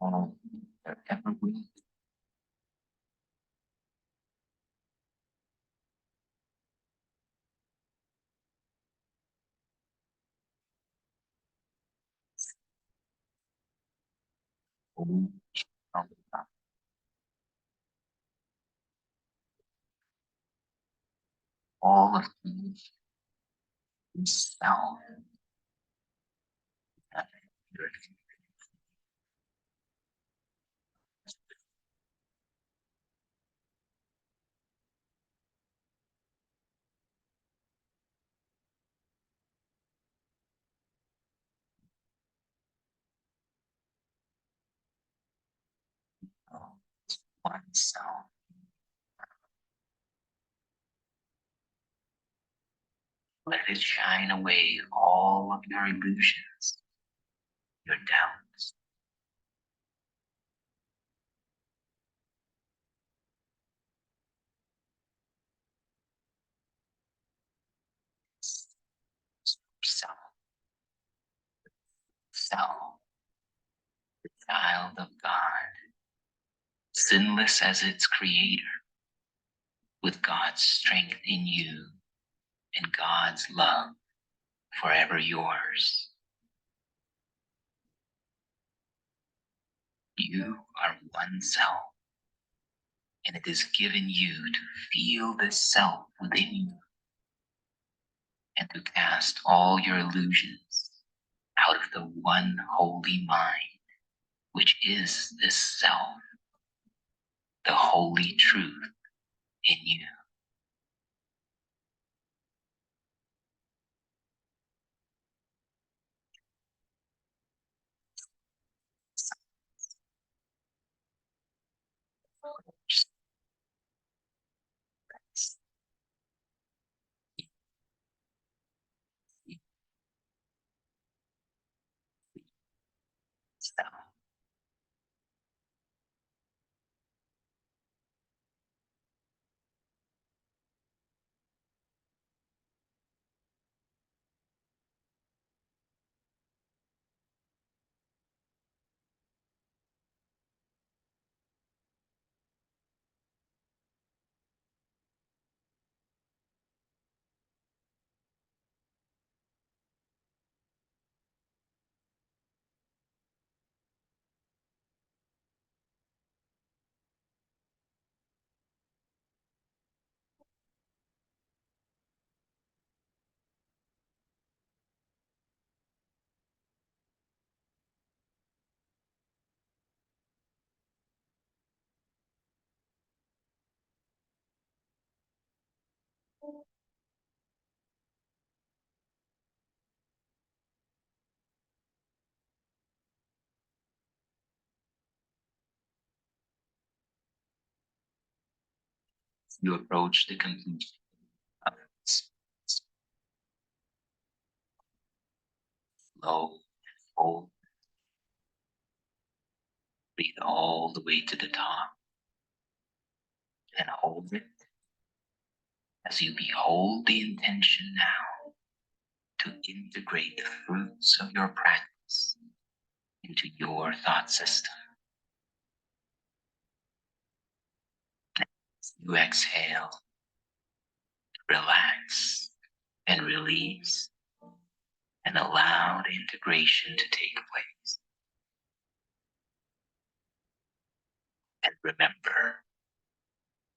all there ever will be, all from the all of creation itself. And oneself. Let it shine away all of your illusions, your doubts. Self, self, the child of God, sinless as its creator, with God's strength in you and God's love forever yours. You are one self, and it is given you to feel this self within you and to cast all your illusions out of the one holy mind, which is this self, the holy truth in you. Self. You approach the completion of this slow and full. Breathe all the way to the top and hold it as you behold the intention now to integrate the fruits of your practice into your thought system. As you exhale, relax and release and allow the integration to take place. And remember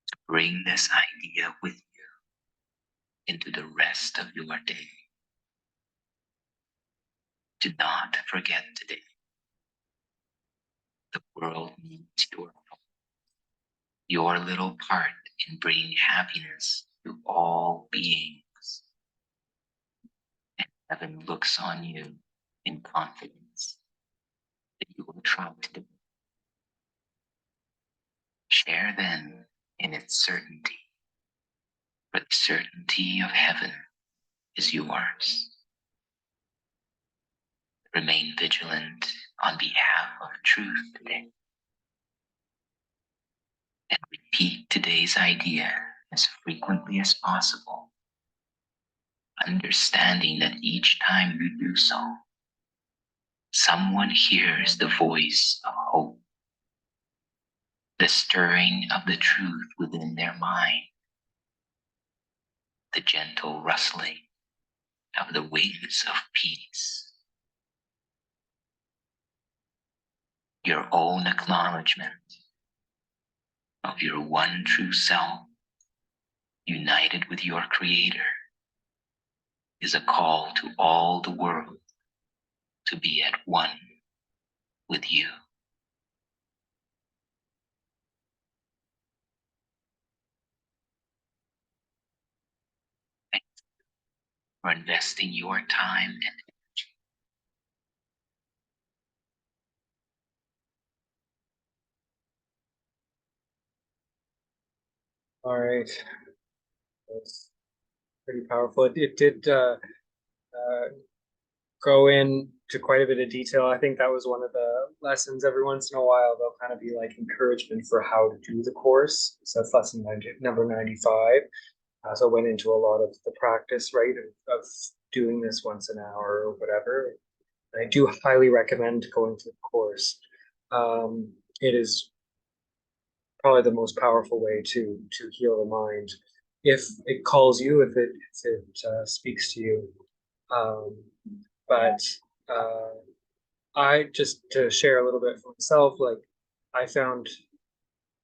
to bring this idea with you into the rest of your day. Do not forget today. The world needs your little part in bringing happiness to all beings. And heaven looks on you in confidence that you will try to do. Share then in its certainty, for the certainty of heaven is yours. Remain vigilant on behalf of truth today. And repeat today's idea as frequently as possible, understanding that each time you do so, someone hears the voice of hope, the stirring of the truth within their mind, the gentle rustling of the wings of peace. Your own acknowledgement of your one true self, united with your Creator, is a call to all the world to be at one with you. Thank you for investing your time and energy. All right. That's pretty powerful. It did go into quite a bit of detail. I think that was one of the lessons. Every once in a while, they'll kind of be like encouragement for how to do the course. So that's lesson number 95. So I went into a lot of the practice, right, of doing this once an hour or whatever. And I do highly recommend going to the course. It is probably the most powerful way to heal the mind, if it calls you, if it speaks to you. But I just to share a little bit for myself, like I found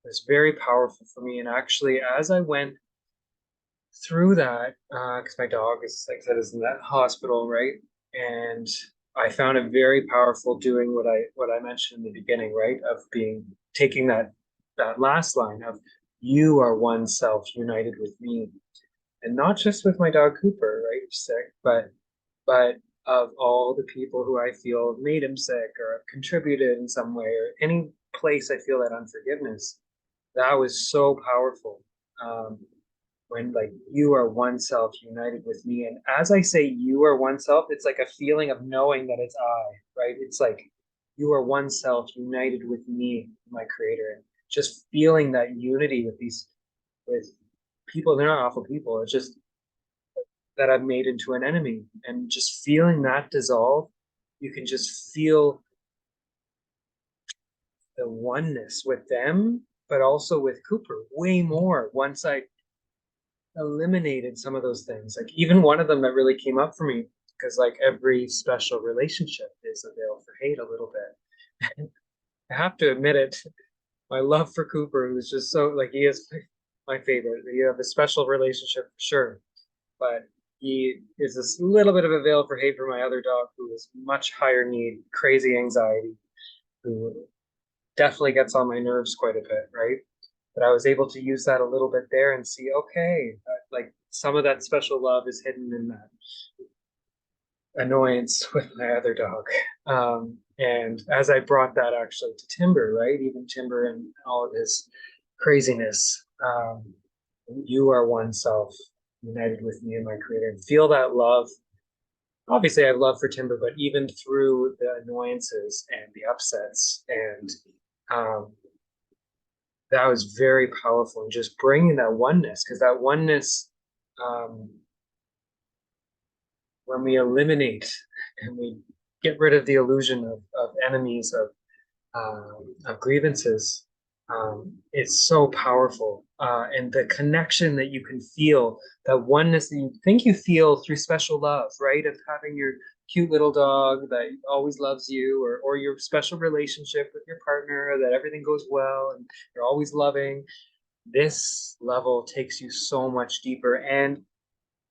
this very powerful for me. And actually, as I went through that, because my dog is, like I said, is in that hospital, right? And I found it very powerful doing what I mentioned in the beginning, right? Of taking that last line of you are one self united with me. And not just with my dog Cooper, right? Sick, but of all the people who I feel have made him sick or have contributed in some way, or any place I feel that unforgiveness. That was so powerful. When like you are one self united with me. And as I say you are one self, it's like a feeling of knowing that it's I, right? It's like you are one self united with me, my Creator. And just feeling that unity with people. They're not awful people. It's just that I've made into an enemy. And just feeling that dissolve, you can just feel the oneness with them, but also with Cooper way more once I eliminated some of those things. Like even one of them that really came up for me, because like every special relationship is a veil for hate a little bit. I have to admit it, my love for Cooper, who's just so like he is my favorite. You have a special relationship for sure, but he is this little bit of a veil for hate for my other dog, who is much higher need, crazy anxiety, who definitely gets on my nerves quite a bit, right? But I was able to use that a little bit there and see, okay, like some of that special love is hidden in that annoyance with my other dog. And as I brought that actually to Timber, right? Even Timber and all of his craziness, you are one self united with me and my Creator, and feel that love. Obviously, I have love for Timber, but even through the annoyances and the upsets, and that was very powerful. And just bringing that oneness, because that oneness, when we eliminate and we get rid of the illusion of enemies, of grievances. It's so powerful. And the connection that you can feel, that oneness that you think you feel through special love, right? Of having your cute little dog that always loves you, or your special relationship with your partner, that everything goes well and you're always loving. This level takes you so much deeper. And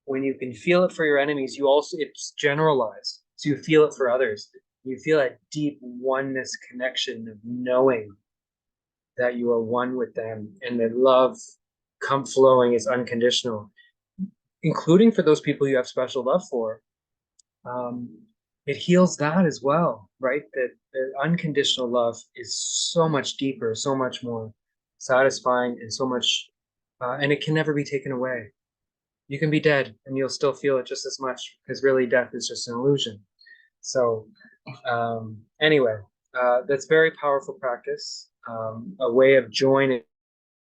when you can feel it for your enemies, you also, it's generalized. So you feel it for others. You feel that deep oneness connection of knowing that you are one with them, and that love come flowing is unconditional, including for those people you have special love for. Um, it heals that as well, right? That the unconditional love is so much deeper, so much more satisfying, and so much, and it can never be taken away. You can be dead and you'll still feel it just as much, because really death is just an illusion. So anyway, that's very powerful practice, a way of joining